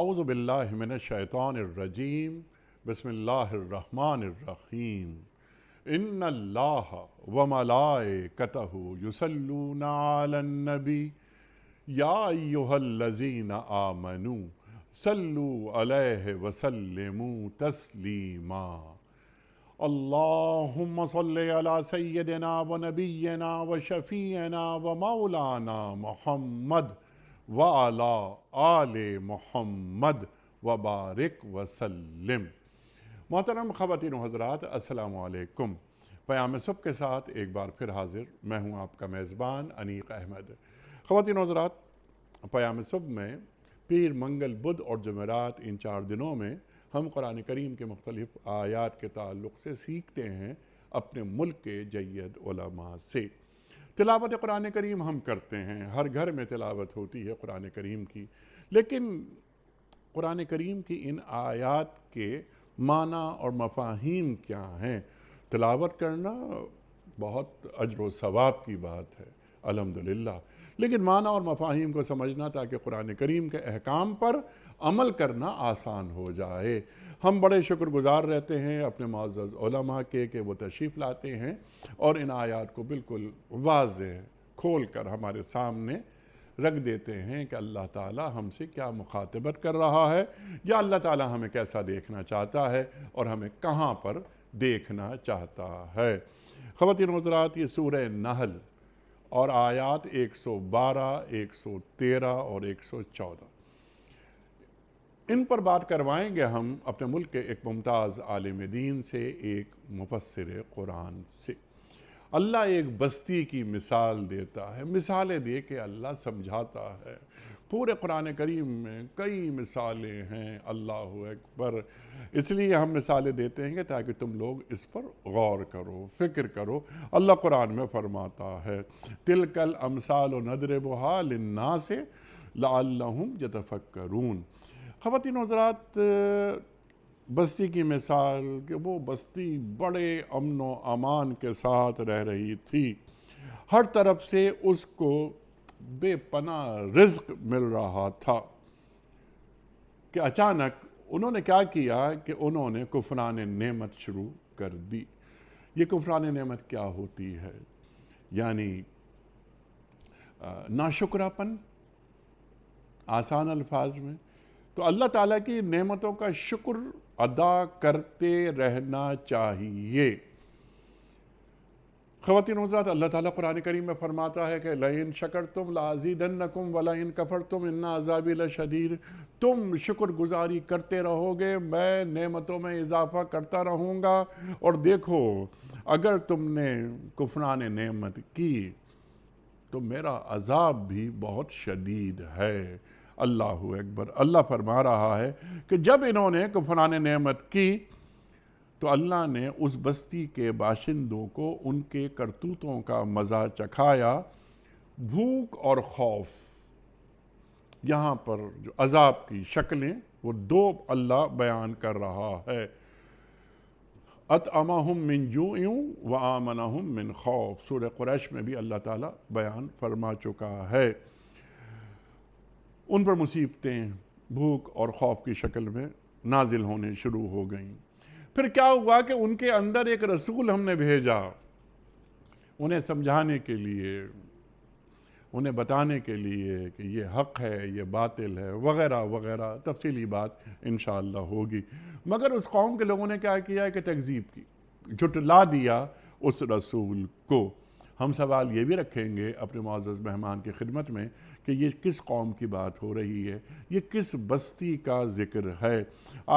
اعوذ باللہ من الشیطان الرجیم بسم اللہ الرحمن الرحیم ان اللہ وملائکتہ یصلون علی النبی یا ایہا الذین آمنوا صلوا علیہ وسلموا تسلیما اللہم صلی علی سیدنا ونبینا وشفیعنا ومولانا محمد وعلی آل محمد وبارک وسلم۔ محترم خواتین و حضرات، السلام علیکم۔ پیام صبح کے ساتھ ایک بار پھر حاضر میں ہوں آپ کا میزبان انیق احمد۔ خواتین و حضرات، پیام صبح میں پیر، منگل، بدھ اور جمعرات، ان 4 دنوں میں ہم قرآن کریم کے مختلف آیات کے تعلق سے سیکھتے ہیں اپنے ملک کے جید علماء سے۔ تلاوت قرآن کریم ہم کرتے ہیں، ہر گھر میں تلاوت ہوتی ہے قرآن کریم کی، لیکن قرآن کریم کی ان آیات کے معنی اور مفاہیم کیا ہیں؟ تلاوت کرنا بہت اجر و ثواب کی بات ہے الحمدللہ، لیکن معنی اور مفاہیم کو سمجھنا تاکہ قرآن کریم کے احکام پر عمل کرنا آسان ہو جائے۔ ہم بڑے شکر گزار رہتے ہیں اپنے معزز علماء کے کہ وہ تشریف لاتے ہیں اور ان آیات کو بالکل واضح کھول کر ہمارے سامنے رکھ دیتے ہیں کہ اللہ تعالی ہم سے کیا مخاطبت کر رہا ہے، یا اللہ تعالی ہمیں کیسا دیکھنا چاہتا ہے اور ہمیں کہاں پر دیکھنا چاہتا ہے۔ خواتین و حضرات، یہ سورہ نحل اور آیات 112، 113 اور 114، ان پر بات کروائیں گے ہم اپنے ملک کے ایک ممتاز عالم دین سے، ایک مفسر قرآن سے۔ اللہ ایک بستی کی مثال دیتا ہے، مثالیں دے کے اللہ سمجھاتا ہے۔ پورے قرآن کریم میں کئی مثالیں ہیں، اللہ اکبر۔ اس لیے ہم مثالیں دیتے ہیں کہ تاکہ تم لوگ اس پر غور کرو، فکر کرو۔ اللہ قرآن میں فرماتا ہے تِلْكَ الْأَمْثَالُ نَضْرِبُهَا لِلنَّاسِ لَعَلَّهُمْ يَتَفَكَّرُونَ۔ خواتین و حضرات، بستی کی مثال کہ وہ بستی بڑے امن و امان کے ساتھ رہ رہی تھی، ہر طرف سے اس کو بے پناہ رزق مل رہا تھا کہ اچانک انہوں نے کیا کیا کہ انہوں نے کفران نعمت شروع کر دی۔ یہ کفران نعمت کیا ہوتی ہے؟ یعنی ناشکراپن، آسان الفاظ میں تو اللہ تعالیٰ کی نعمتوں کا شکر ادا کرتے رہنا چاہیے۔ خواتین و حضرات، اللہ تعالیٰ قرآن کریم میں فرماتا ہے کہ لَئِن شَكَرْتُمْ لَأَزِيدَنَّكُمْ وَلَئِن كَفَرْتُمْ إِنَّ عَذَابِي لَشَدِيدٌ۔ تم شکر گزاری کرتے رہو گے، میں نعمتوں میں اضافہ کرتا رہوں گا، اور دیکھو اگر تم نے کفران نعمت کی تو میرا عذاب بھی بہت شدید ہے۔ اللہ اکبر۔ اللہ فرما رہا ہے کہ جب انہوں نے کفران نعمت کی تو اللہ نے اس بستی کے باشندوں کو ان کے کرتوتوں کا مزہ چکھایا، بھوک اور خوف۔ یہاں پر جو عذاب کی شکلیں وہ 2 اللہ بیان کر رہا ہے، اطعمہم من جوع وآمنہم من خوف۔ سورہ قریش میں بھی اللہ تعالیٰ بیان فرما چکا ہے۔ ان پر مصیبتیں بھوک اور خوف کی شکل میں نازل ہونے شروع ہو گئیں۔ پھر کیا ہوا کہ ان کے اندر ایک رسول ہم نے بھیجا، انہیں سمجھانے کے لیے، انہیں بتانے کے لیے کہ یہ حق ہے، یہ باطل ہے، وغیرہ وغیرہ، تفصیلی بات انشاءاللہ ہوگی۔ مگر اس قوم کے لوگوں نے کیا کیا کہ تکذیب کی، جھٹلا دیا اس رسول کو۔ ہم سوال یہ بھی رکھیں گے اپنے معزز مہمان کی خدمت میں کہ یہ کس قوم کی بات ہو رہی ہے، یہ کس بستی کا ذکر ہے؟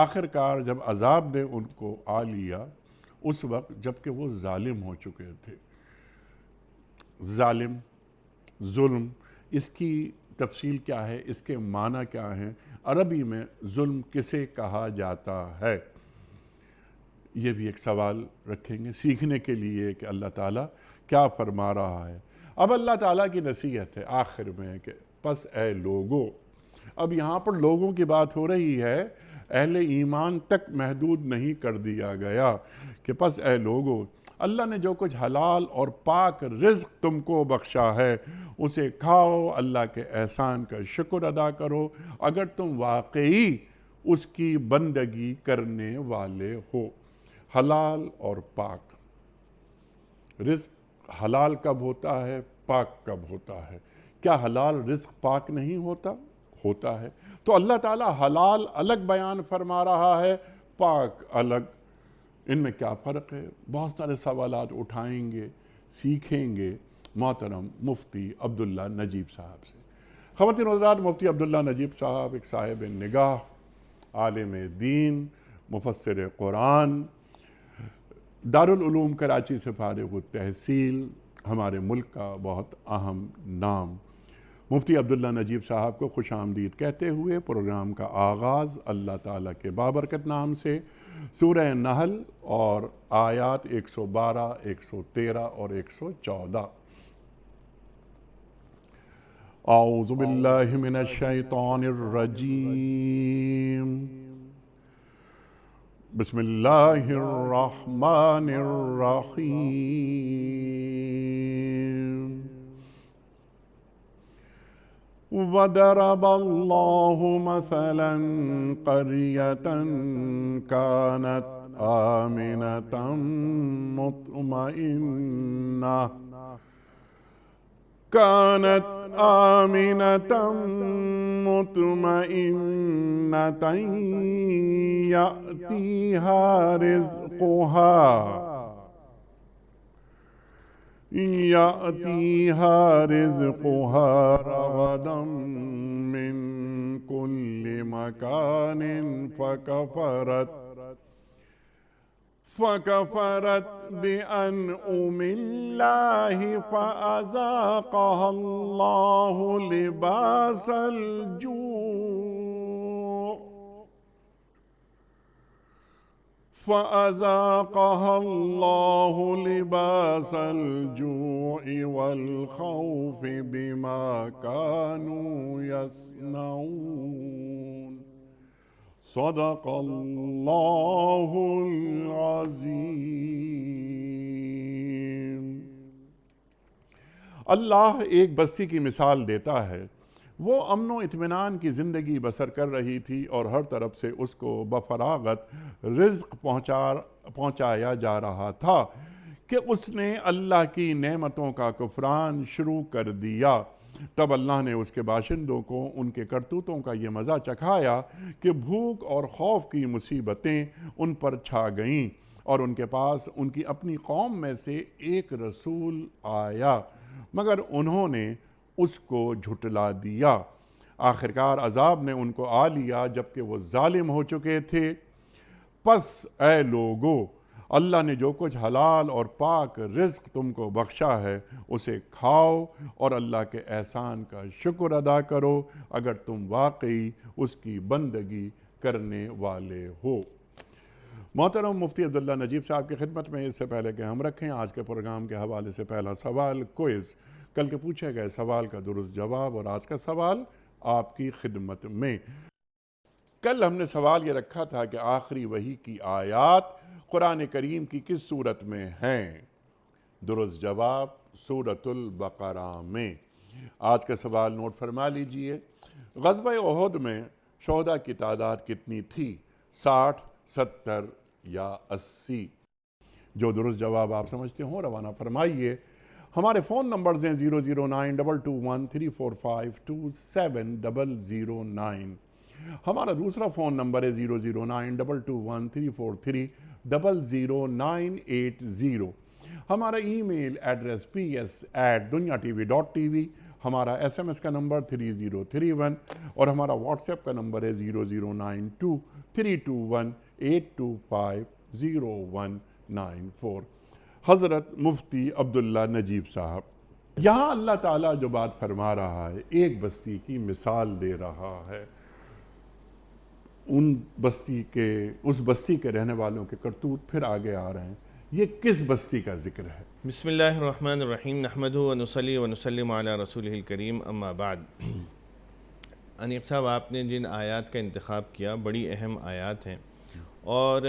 آخرکار جب عذاب نے ان کو آ لیا اس وقت جبکہ وہ ظالم ہو چکے تھے۔ ظالم، ظلم، اس کی تفصیل کیا ہے، اس کے معنی کیا ہیں؟ عربی میں ظلم کسے کہا جاتا ہے؟ یہ بھی ایک سوال رکھیں گے سیکھنے کے لیے کہ اللہ تعالیٰ کیا فرما رہا ہے۔ اب اللہ تعالیٰ کی نصیحت ہے آخر میں کہ پس اے لوگو۔ اب یہاں پر لوگوں کی بات ہو رہی ہے، اہل ایمان تک محدود نہیں کر دیا گیا کہ پس اے لوگو اللہ نے جو کچھ حلال اور پاک رزق تم کو بخشا ہے اسے کھاؤ، اللہ کے احسان کا شکر ادا کرو اگر تم واقعی اس کی بندگی کرنے والے ہو۔ حلال اور پاک رزق، حلال کب ہوتا ہے، پاک کب ہوتا ہے؟ کیا حلال رزق پاک نہیں ہوتا؟ ہوتا ہے۔ تو اللہ تعالیٰ حلال الگ بیان فرما رہا ہے، پاک الگ، ان میں کیا فرق ہے؟ بہت سارے سوالات اٹھائیں گے، سیکھیں گے محترم مفتی عبداللہ نجیب صاحب سے۔ خواتین و حضرات، مفتی عبداللہ نجیب صاحب ایک صاحب نگاہ، عالم دین، مفسر قرآن، دارالعلوم کراچی سے فارغ التحصیل، ہمارے ملک کا بہت اہم نام۔ مفتی عبداللہ نجیب صاحب کو خوش آمدید کہتے ہوئے پروگرام کا آغاز اللہ تعالیٰ کے بابرکت نام سے، سورہ نحل اور آیات 112، 113 اور 114۔ اعوذ باللہ من الشیطان الرجیم، بسم اللہ الرحمن الرحیم۔ وَضَرَبَ اللَّهُ مَثَلًا قَرْيَةً كَانَتْ آمِنَةً مطمئنة يأتيها رزقها رغدا من كل مكان فكفرت بأنعم الله فأذاقها الله لباس الجوع والخوف بما كانوا يصنعون۔ صدق اللہ العظیم۔ اللہ ایک بستی کی مثال دیتا ہے، وہ امن و اطمینان کی زندگی بسر کر رہی تھی اور ہر طرف سے اس کو بفراغت رزق پہنچایا جا رہا تھا کہ اس نے اللہ کی نعمتوں کا کفران شروع کر دیا۔ تب اللہ نے اس کے باشندوں کو ان کے کرتوتوں کا یہ مزہ چکھایا کہ بھوک اور خوف کی مصیبتیں ان پر چھا گئیں، اور ان کے پاس ان کی اپنی قوم میں سے ایک رسول آیا مگر انہوں نے اس کو جھٹلا دیا۔ آخرکار عذاب نے ان کو آ لیا جبکہ وہ ظالم ہو چکے تھے۔ پس اے لوگو، اللہ نے جو کچھ حلال اور پاک رزق تم کو بخشا ہے اسے کھاؤ اور اللہ کے احسان کا شکر ادا کرو اگر تم واقعی اس کی بندگی کرنے والے ہو۔ محترم مفتی عبداللہ نجیب صاحب کی خدمت میں اس سے پہلے کہ ہم رکھیں آج کے پروگرام کے حوالے سے پہلا سوال کوئز، کل کے پوچھے گئے سوال کا درست جواب اور آج کا سوال آپ کی خدمت میں۔ کل ہم نے سوال یہ رکھا تھا کہ آخری وحی کی آیات قرآن کریم کی کس سورت میں ہیں؟ درست جواب سورۃ البقرہ میں۔ آج کا سوال نوٹ فرما لیجئے، غزوہ احد میں شہداء کی تعداد کتنی تھی؟ 60، 70 یا 80؟ جو درست جواب آپ سمجھتے ہوں روانہ فرمائیے۔ ہمارے فون نمبرز ہیں 00922134527 ہمارا دوسرا فون نمبر ہے 0092213300980 ہمارا ای میل ایڈریس ps@dunyatv.tv ہمارا SMS کا نمبر 3031 اور ہمارا واٹس ایپ کا نمبر ہے 00923218250194۔ حضرت مفتی عبداللہ نجیب صاحب، یہاں اللہ تعالیٰ جو بات فرما رہا ہے ایک بستی کی مثال دے رہا ہے، اس بستی کے رہنے والوں کے کرتوت پھر آگے آ رہے ہیں، یہ کس بستی کا ذکر ہے؟ بسم اللہ الرحمن الرحیم، نحمدہ ونصلی ونسلم علی رسولہ الکریم، اما بعد۔ انیق صاحب، آپ نے جن آیات کا انتخاب کیا بڑی اہم آیات ہیں، اور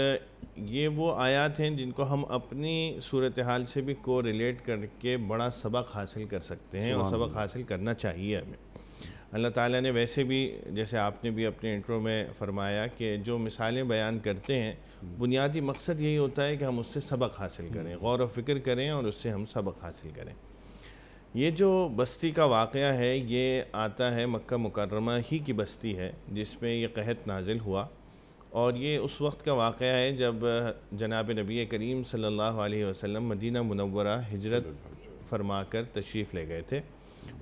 یہ وہ آیات ہیں جن کو ہم اپنی صورتحال سے بھی کو ریلیٹ کر کے بڑا سبق حاصل کر سکتے ہیں، اور سبق حاصل کرنا چاہیے ہمیں۔ اللہ تعالیٰ نے ویسے بھی، جیسے آپ نے بھی اپنے انٹرو میں فرمایا، کہ جو مثالیں بیان کرتے ہیں بنیادی مقصد یہی ہوتا ہے کہ ہم اس سے سبق حاصل کریں، غور و فکر کریں اور اس سے ہم سبق حاصل کریں۔ یہ جو بستی کا واقعہ ہے یہ آتا ہے مکہ مکرمہ ہی کی بستی ہے جس میں یہ قحط نازل ہوا، اور یہ اس وقت کا واقعہ ہے جب جناب نبی کریم صلی اللہ علیہ وسلم مدینہ منورہ ہجرت فرما کر تشریف لے گئے تھے۔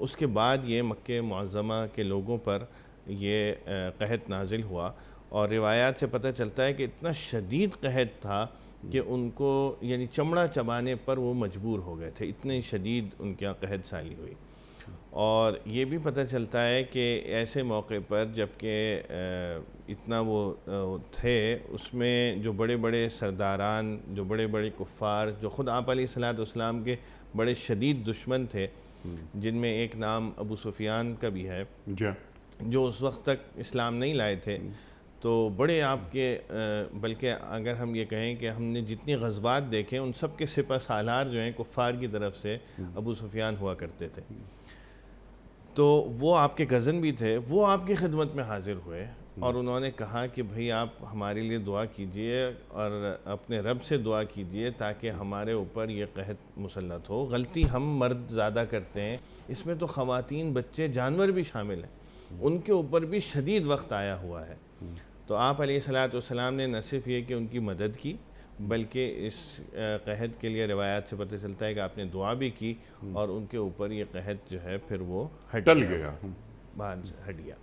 اس کے بعد یہ مکہ معظمہ کے لوگوں پر یہ قحط نازل ہوا، اور روایات سے پتہ چلتا ہے کہ اتنا شدید قحط تھا کہ ان کو یعنی چمڑا چبانے پر وہ مجبور ہو گئے تھے، اتنی شدید ان کے قحط سالی ہوئی۔ اور یہ بھی پتہ چلتا ہے کہ ایسے موقع پر جب کہ اتنا وہ تھے، اس میں جو بڑے بڑے سرداران، جو بڑے بڑے کفار، جو خود آپ علیہ السلام کے بڑے شدید دشمن تھے، جن میں ایک نام ابو سفیان کا بھی ہے، جو اس وقت تک اسلام نہیں لائے تھے، تو بڑے آپ کے بلکہ اگر ہم یہ کہیں کہ ہم نے جتنی غزوات دیکھیں ان سب کے سپہ سالار جو ہیں کفار کی طرف سے ابو سفیان ہوا کرتے تھے، تو وہ آپ کے کزن بھی تھے، وہ آپ کی خدمت میں حاضر ہوئے اور انہوں نے کہا کہ بھئی آپ ہمارے لیے دعا کیجئے اور اپنے رب سے دعا کیجئے تاکہ ہمارے اوپر یہ قحط مسلط ہو۔ غلطی ہم مرد زیادہ کرتے ہیں، اس میں تو خواتین، بچے، جانور بھی شامل ہیں، ان کے اوپر بھی شدید وقت آیا ہوا ہے۔ تو آپ علیہ السلام نے نہ صرف یہ کہ ان کی مدد کی، بلکہ اس قحط کے لیے روایات سے پتہ چلتا ہے کہ آپ نے دعا بھی کی، اور ان کے اوپر یہ قحط جو ہے پھر وہ ہٹ گیا، باہر ہٹ گیا۔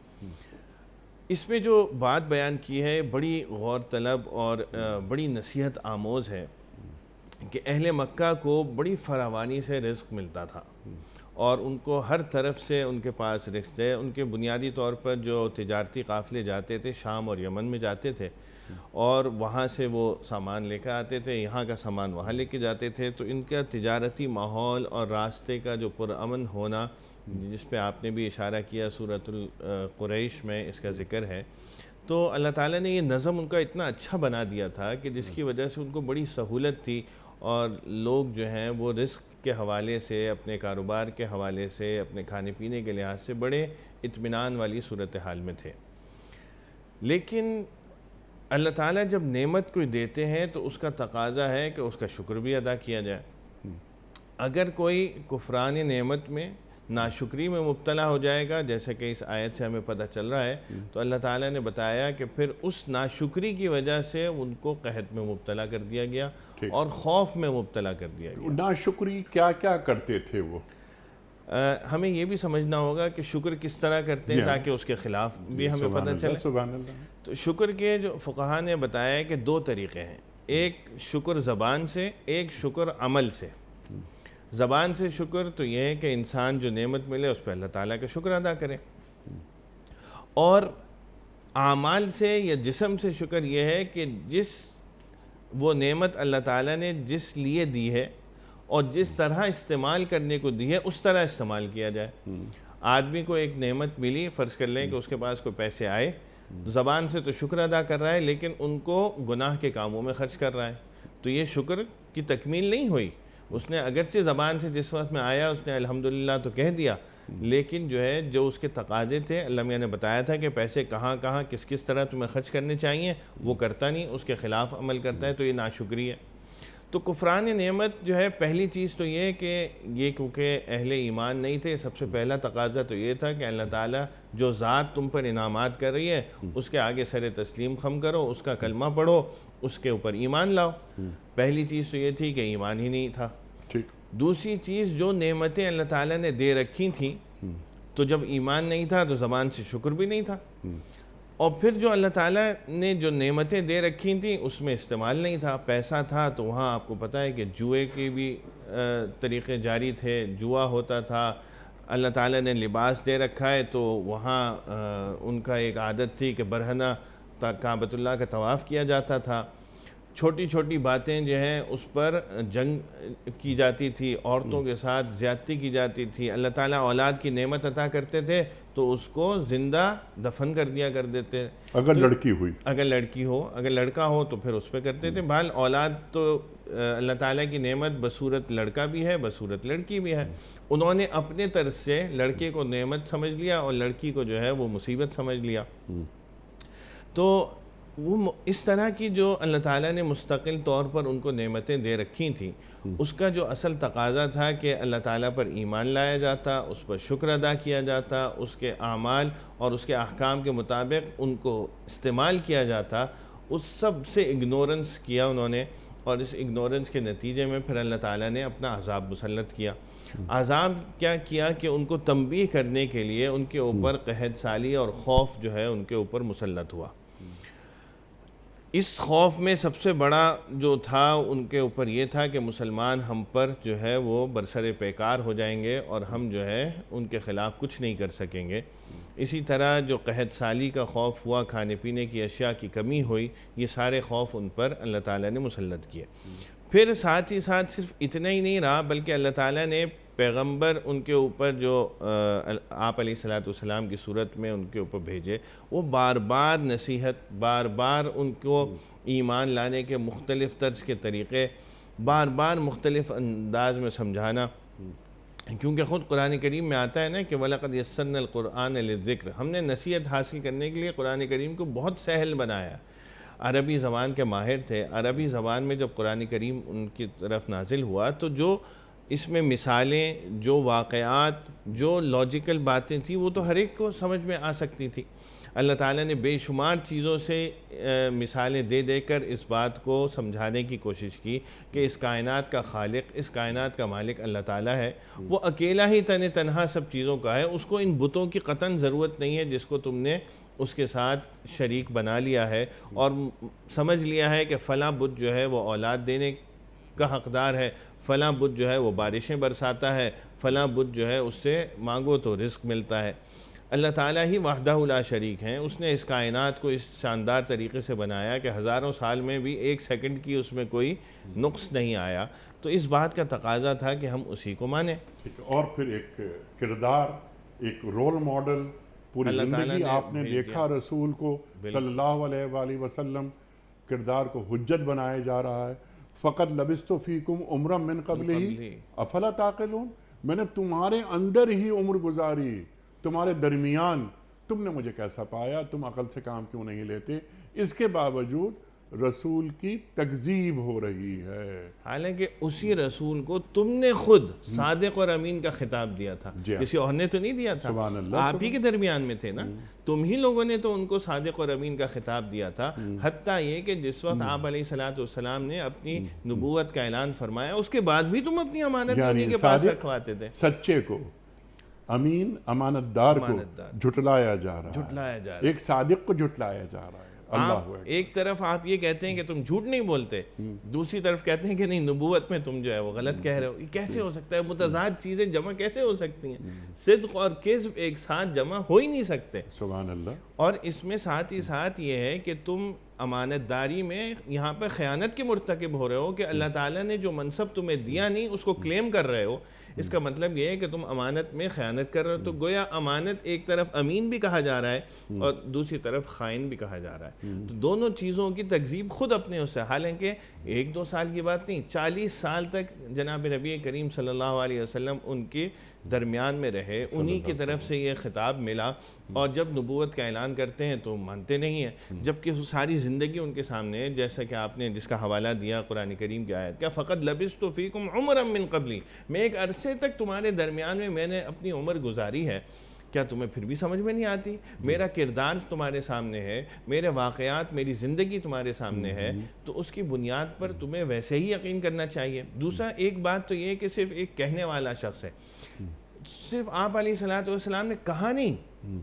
اس میں جو بات بیان کی ہے بڑی غور طلب اور بڑی نصیحت آموز ہے کہ اہل مکہ کو بڑی فراوانی سے رزق ملتا تھا، اور ان کو ہر طرف سے ان کے پاس رزق ہے۔ ان کے بنیادی طور پر جو تجارتی قافلے جاتے تھے شام اور یمن میں جاتے تھے، اور وہاں سے وہ سامان لے کر آتے تھے، یہاں کا سامان وہاں لے کے جاتے تھے، تو ان کا تجارتی ماحول اور راستے کا جو پرامن ہونا، جس پہ آپ نے بھی اشارہ کیا سورۃ القریش میں اس کا ذکر ہے، تو اللہ تعالیٰ نے یہ نظم ان کا اتنا اچھا بنا دیا تھا کہ جس کی وجہ سے ان کو بڑی سہولت تھی، اور لوگ جو ہیں وہ رزق کے حوالے سے، اپنے کاروبار کے حوالے سے، اپنے کھانے پینے کے لحاظ سے بڑے اطمینان والی صورتحال میں تھے۔ لیکن اللہ تعالیٰ جب نعمت کوئی دیتے ہیں تو اس کا تقاضا ہے کہ اس کا شکر بھی ادا کیا جائے۔ اگر کوئی کفران نعمت میں، ناشکری میں مبتلا ہو جائے گا، جیسے کہ اس آیت سے ہمیں پتہ چل رہا ہے، تو اللہ تعالیٰ نے بتایا کہ پھر اس ناشکری کی وجہ سے ان کو قحط میں مبتلا کر دیا گیا اور خوف میں مبتلا کر دیا گیا۔ ناشکری کیا کیا کرتے تھے وہ؟ ہمیں یہ بھی سمجھنا ہوگا کہ شکر کس طرح کرتے ہیں تاکہ اس کے خلاف بھی ہمیں پتہ چلے۔ سبحان اللہ۔ تو شکر کے جو فقہا نے بتایا کہ دو طریقے ہیں، ایک شکر زبان سے، ایک شکر عمل سے۔ زبان سے شکر تو یہ ہے کہ انسان جو نعمت ملے اس پہ اللہ تعالیٰ کا شکر ادا کرے، اور اعمال سے یا جسم سے شکر یہ ہے کہ جس وہ نعمت اللہ تعالیٰ نے جس لیے دی ہے اور جس طرح استعمال کرنے کو دی ہے اس طرح استعمال کیا جائے۔ آدمی کو ایک نعمت ملی، فرض کر لیں کہ اس کے پاس کوئی پیسے آئے، زبان سے تو شکر ادا کر رہا ہے لیکن ان کو گناہ کے کاموں میں خرچ کر رہا ہے، تو یہ شکر کی تکمیل نہیں ہوئی۔ اس نے اگرچہ زبان سے جس وقت میں آیا اس نے الحمدللہ تو کہہ دیا، لیکن جو ہے جو اس کے تقاضے تھے، اللہ میاں نے بتایا تھا کہ پیسے کہاں کہاں کس کس طرح تمہیں خرچ کرنے چاہیے، وہ کرتا نہیں، اس کے خلاف عمل کرتا ہے، تو یہ ناشکری ہے۔ تو کفران نعمت جو ہے، پہلی چیز تو یہ کہ یہ کیونکہ اہل ایمان نہیں تھے، سب سے پہلا تقاضا تو یہ تھا کہ اللہ تعالیٰ جو ذات تم پر انعامات کر رہی ہے اس کے آگے سر تسلیم خم کرو، اس کا کلمہ پڑھو، اس کے اوپر ایمان لاؤ۔ پہلی چیز تو یہ تھی کہ ایمان ہی نہیں تھا۔ دوسری چیز، جو نعمتیں اللہ تعالیٰ نے دے رکھی تھیں، تو جب ایمان نہیں تھا تو زبان سے شکر بھی نہیں تھا، اور پھر جو اللہ تعالیٰ نے جو نعمتیں دے رکھی تھیں اس میں استعمال نہیں تھا۔ پیسہ تھا تو وہاں آپ کو پتہ ہے کہ جوئے کے بھی طریقے جاری تھے، جوا ہوتا تھا۔ اللہ تعالیٰ نے لباس دے رکھا ہے تو وہاں ان کا ایک عادت تھی کہ برہنہ کعبۃ اللہ کا طواف کیا جاتا تھا۔ چھوٹی چھوٹی باتیں جو ہیں اس پر جنگ کی جاتی تھی، عورتوں کے ساتھ زیادتی کی جاتی تھی. اللہ تعالیٰ اولاد کی نعمت عطا کرتے تھے تو اس کو زندہ دفن کر دیا کر دیتے. اگر لڑکی ہوئی، اگر لڑکی ہو، اگر لڑکا ہو تو پھر اس پہ کرتے تھے. بہرحال اولاد تو اللہ تعالیٰ کی نعمت بصورت لڑکا بھی ہے، بصورت لڑکی بھی ہے. انہوں نے اپنے طرز سے لڑکے کو نعمت سمجھ لیا اور لڑکی کو جو ہے وہ مصیبت سمجھ لیا. تو وہ اس طرح کی جو اللہ تعالیٰ نے مستقل طور پر ان کو نعمتیں دے رکھی تھیں، اس کا جو اصل تقاضا تھا کہ اللہ تعالیٰ پر ایمان لایا جاتا، اس پر شکر ادا کیا جاتا، اس کے اعمال اور اس کے احکام کے مطابق ان کو استعمال کیا جاتا، اس سب سے اگنورنس کیا انہوں نے. اور اس اگنورنس کے نتیجے میں پھر اللہ تعالیٰ نے اپنا عذاب مسلط کیا. عذاب کیا کیا کہ ان کو تنبیہ کرنے کے لیے ان کے اوپر قحط سالی اور خوف جو ہے ان کے اوپر مسلط ہوا. اس خوف میں سب سے بڑا جو تھا ان کے اوپر یہ تھا کہ مسلمان ہم پر جو ہے وہ برسر پیکار ہو جائیں گے اور ہم جو ہے ان کے خلاف کچھ نہیں کر سکیں گے. اسی طرح جو قحط سالی کا خوف ہوا، کھانے پینے کی اشیاء کی کمی ہوئی، یہ سارے خوف ان پر اللہ تعالیٰ نے مسلط کیے. پھر ساتھ ہی ساتھ صرف اتنا ہی نہیں رہا بلکہ اللہ تعالیٰ نے پیغمبر ان کے اوپر جو آپ علیہ السلام کی صورت میں ان کے اوپر بھیجے، وہ بار بار نصیحت، بار بار ان کو ایمان لانے کے مختلف طرز کے طریقے، بار بار مختلف انداز میں سمجھانا. کیونکہ خود قرآن کریم میں آتا ہے نا کہ وَلَقَدْ يَسَّرْنَا الْقُرْآنَ لِلذِّكْرِ، ہم نے نصیحت حاصل کرنے کے لیے قرآن کریم کو بہت سہل بنایا. عربی زبان کے ماہر تھے. عربی زبان میں جب قرآن کریم ان کی طرف نازل ہوا تو جو اس میں مثالیں، جو واقعات، جو لاجیکل باتیں تھیں وہ تو ہر ایک کو سمجھ میں آ سکتی تھی. اللہ تعالیٰ نے بے شمار چیزوں سے مثالیں دے دے کر اس بات کو سمجھانے کی کوشش کی کہ اس کائنات کا خالق، اس کائنات کا مالک اللہ تعالیٰ ہے. وہ اکیلا ہی تنہا سب چیزوں کا ہے. اس کو ان بتوں کی قطعاً ضرورت نہیں ہے جس کو تم نے اس کے ساتھ شریک بنا لیا ہے اور سمجھ لیا ہے کہ فلاں بت جو ہے وہ اولاد دینے کا حقدار ہے، فلاں بت جو ہے وہ بارشیں برساتا ہے، فلاں بت جو ہے اس سے مانگو تو رزق ملتا ہے. اللہ تعالیٰ ہی وحدہ لا شریک ہیں. اس نے اس کائنات کو اس شاندار طریقے سے بنایا کہ ہزاروں سال میں بھی ایک سیکنڈ کی اس میں کوئی نقص نہیں آیا. تو اس بات کا تقاضا تھا کہ ہم اسی کو مانیں. اور پھر ایک کردار، ایک رول ماڈل، پوری زندگی آپ نے دیکھا رسول کو صلی اللہ علیہ وآلہ وسلم، کردار کو حجت بنایا جا رہا ہے. فقط لبثت فیکم عمرا من قبلہ افلا تعقلون، میں نے تمہارے اندر ہی عمر گزاری، تمہارے درمیان، تم نے مجھے کیسا پایا، تم عقل سے کام کیوں نہیں لیتے؟ اس کے باوجود رسول کی تکذیب ہو رہی ہے. حالانکہ اسی رسول کو تم نے خود صادق اور امین کا خطاب دیا تھا، کسی اور نے تو نہیں دیا تھا. سبحان اللہ. آپ ہی کے درمیان میں تھے نا، تم ہی لوگوں نے تو ان کو صادق اور امین کا خطاب دیا تھا. حتیٰ یہ کہ جس وقت آپ علیہ السلام نے اپنی نبوت کا اعلان فرمایا اس کے بعد بھی تم اپنی امانت انہیں کے پاس رکھواتے تھے. سچے کو، امین امانت دار کو جھٹلایا جا رہا ہے، ایک صادق کو جھٹلایا جا رہا ہے. ایک طرف آپ یہ کہتے ہیں کہ تم جھوٹ نہیں بولتے، دوسری طرف کہتے ہیں کہ نہیں نبوت میں تم جو ہے وہ غلط کہہ رہے ہو. یہ کیسے ہو سکتا ہے؟ متضاد چیزیں جمع کیسے ہو سکتی ہیں؟ صدق اور کذب ایک ساتھ جمع ہو ہی نہیں سکتے. سبحان اللہ. اور اس میں ساتھ ہی ساتھ یہ ہے کہ تم امانت داری میں یہاں پہ خیانت کے مرتکب ہو رہے ہو کہ اللہ تعالیٰ نے جو منصب تمہیں دیا نہیں اس کو کلیم کر رہے ہو. اس کا مطلب یہ ہے کہ تم امانت میں خیانت کر رہے ہو. تو گویا امانت ایک طرف امین بھی کہا جا رہا ہے اور دوسری طرف خائن بھی کہا جا رہا ہے. تو دونوں چیزوں کی تکذیب خود اپنے اس سے، حالانکہ 1-2 سال کی بات نہیں، 40 سال تک جناب نبی کریم صلی اللہ علیہ وسلم ان کے درمیان میں رہے، انہی کی طرف سے یہ خطاب ملا. اور جب نبوت کا اعلان کرتے ہیں تو مانتے نہیں ہیں، جبکہ ساری زندگی ان کے سامنے، جیسا کہ آپ نے جس کا حوالہ دیا قرآن کریم کی آیت کا، فقط لبثت فیکم عمرا من قبلی، میں ایک عرصے تک تمہارے درمیان میں نے اپنی عمر گزاری ہے، کیا تمہیں پھر بھی سمجھ میں نہیں آتی؟ میرا کردار تمہارے سامنے ہے، میرے واقعات، میری زندگی تمہارے سامنے ہے، تو اس کی بنیاد پر تمہیں ویسے ہی یقین کرنا چاہیے. دوسرا ایک بات تو یہ ہے کہ صرف ایک کہنے والا شخص ہے، صرف آپ علیہ السلام نے کہا نہیں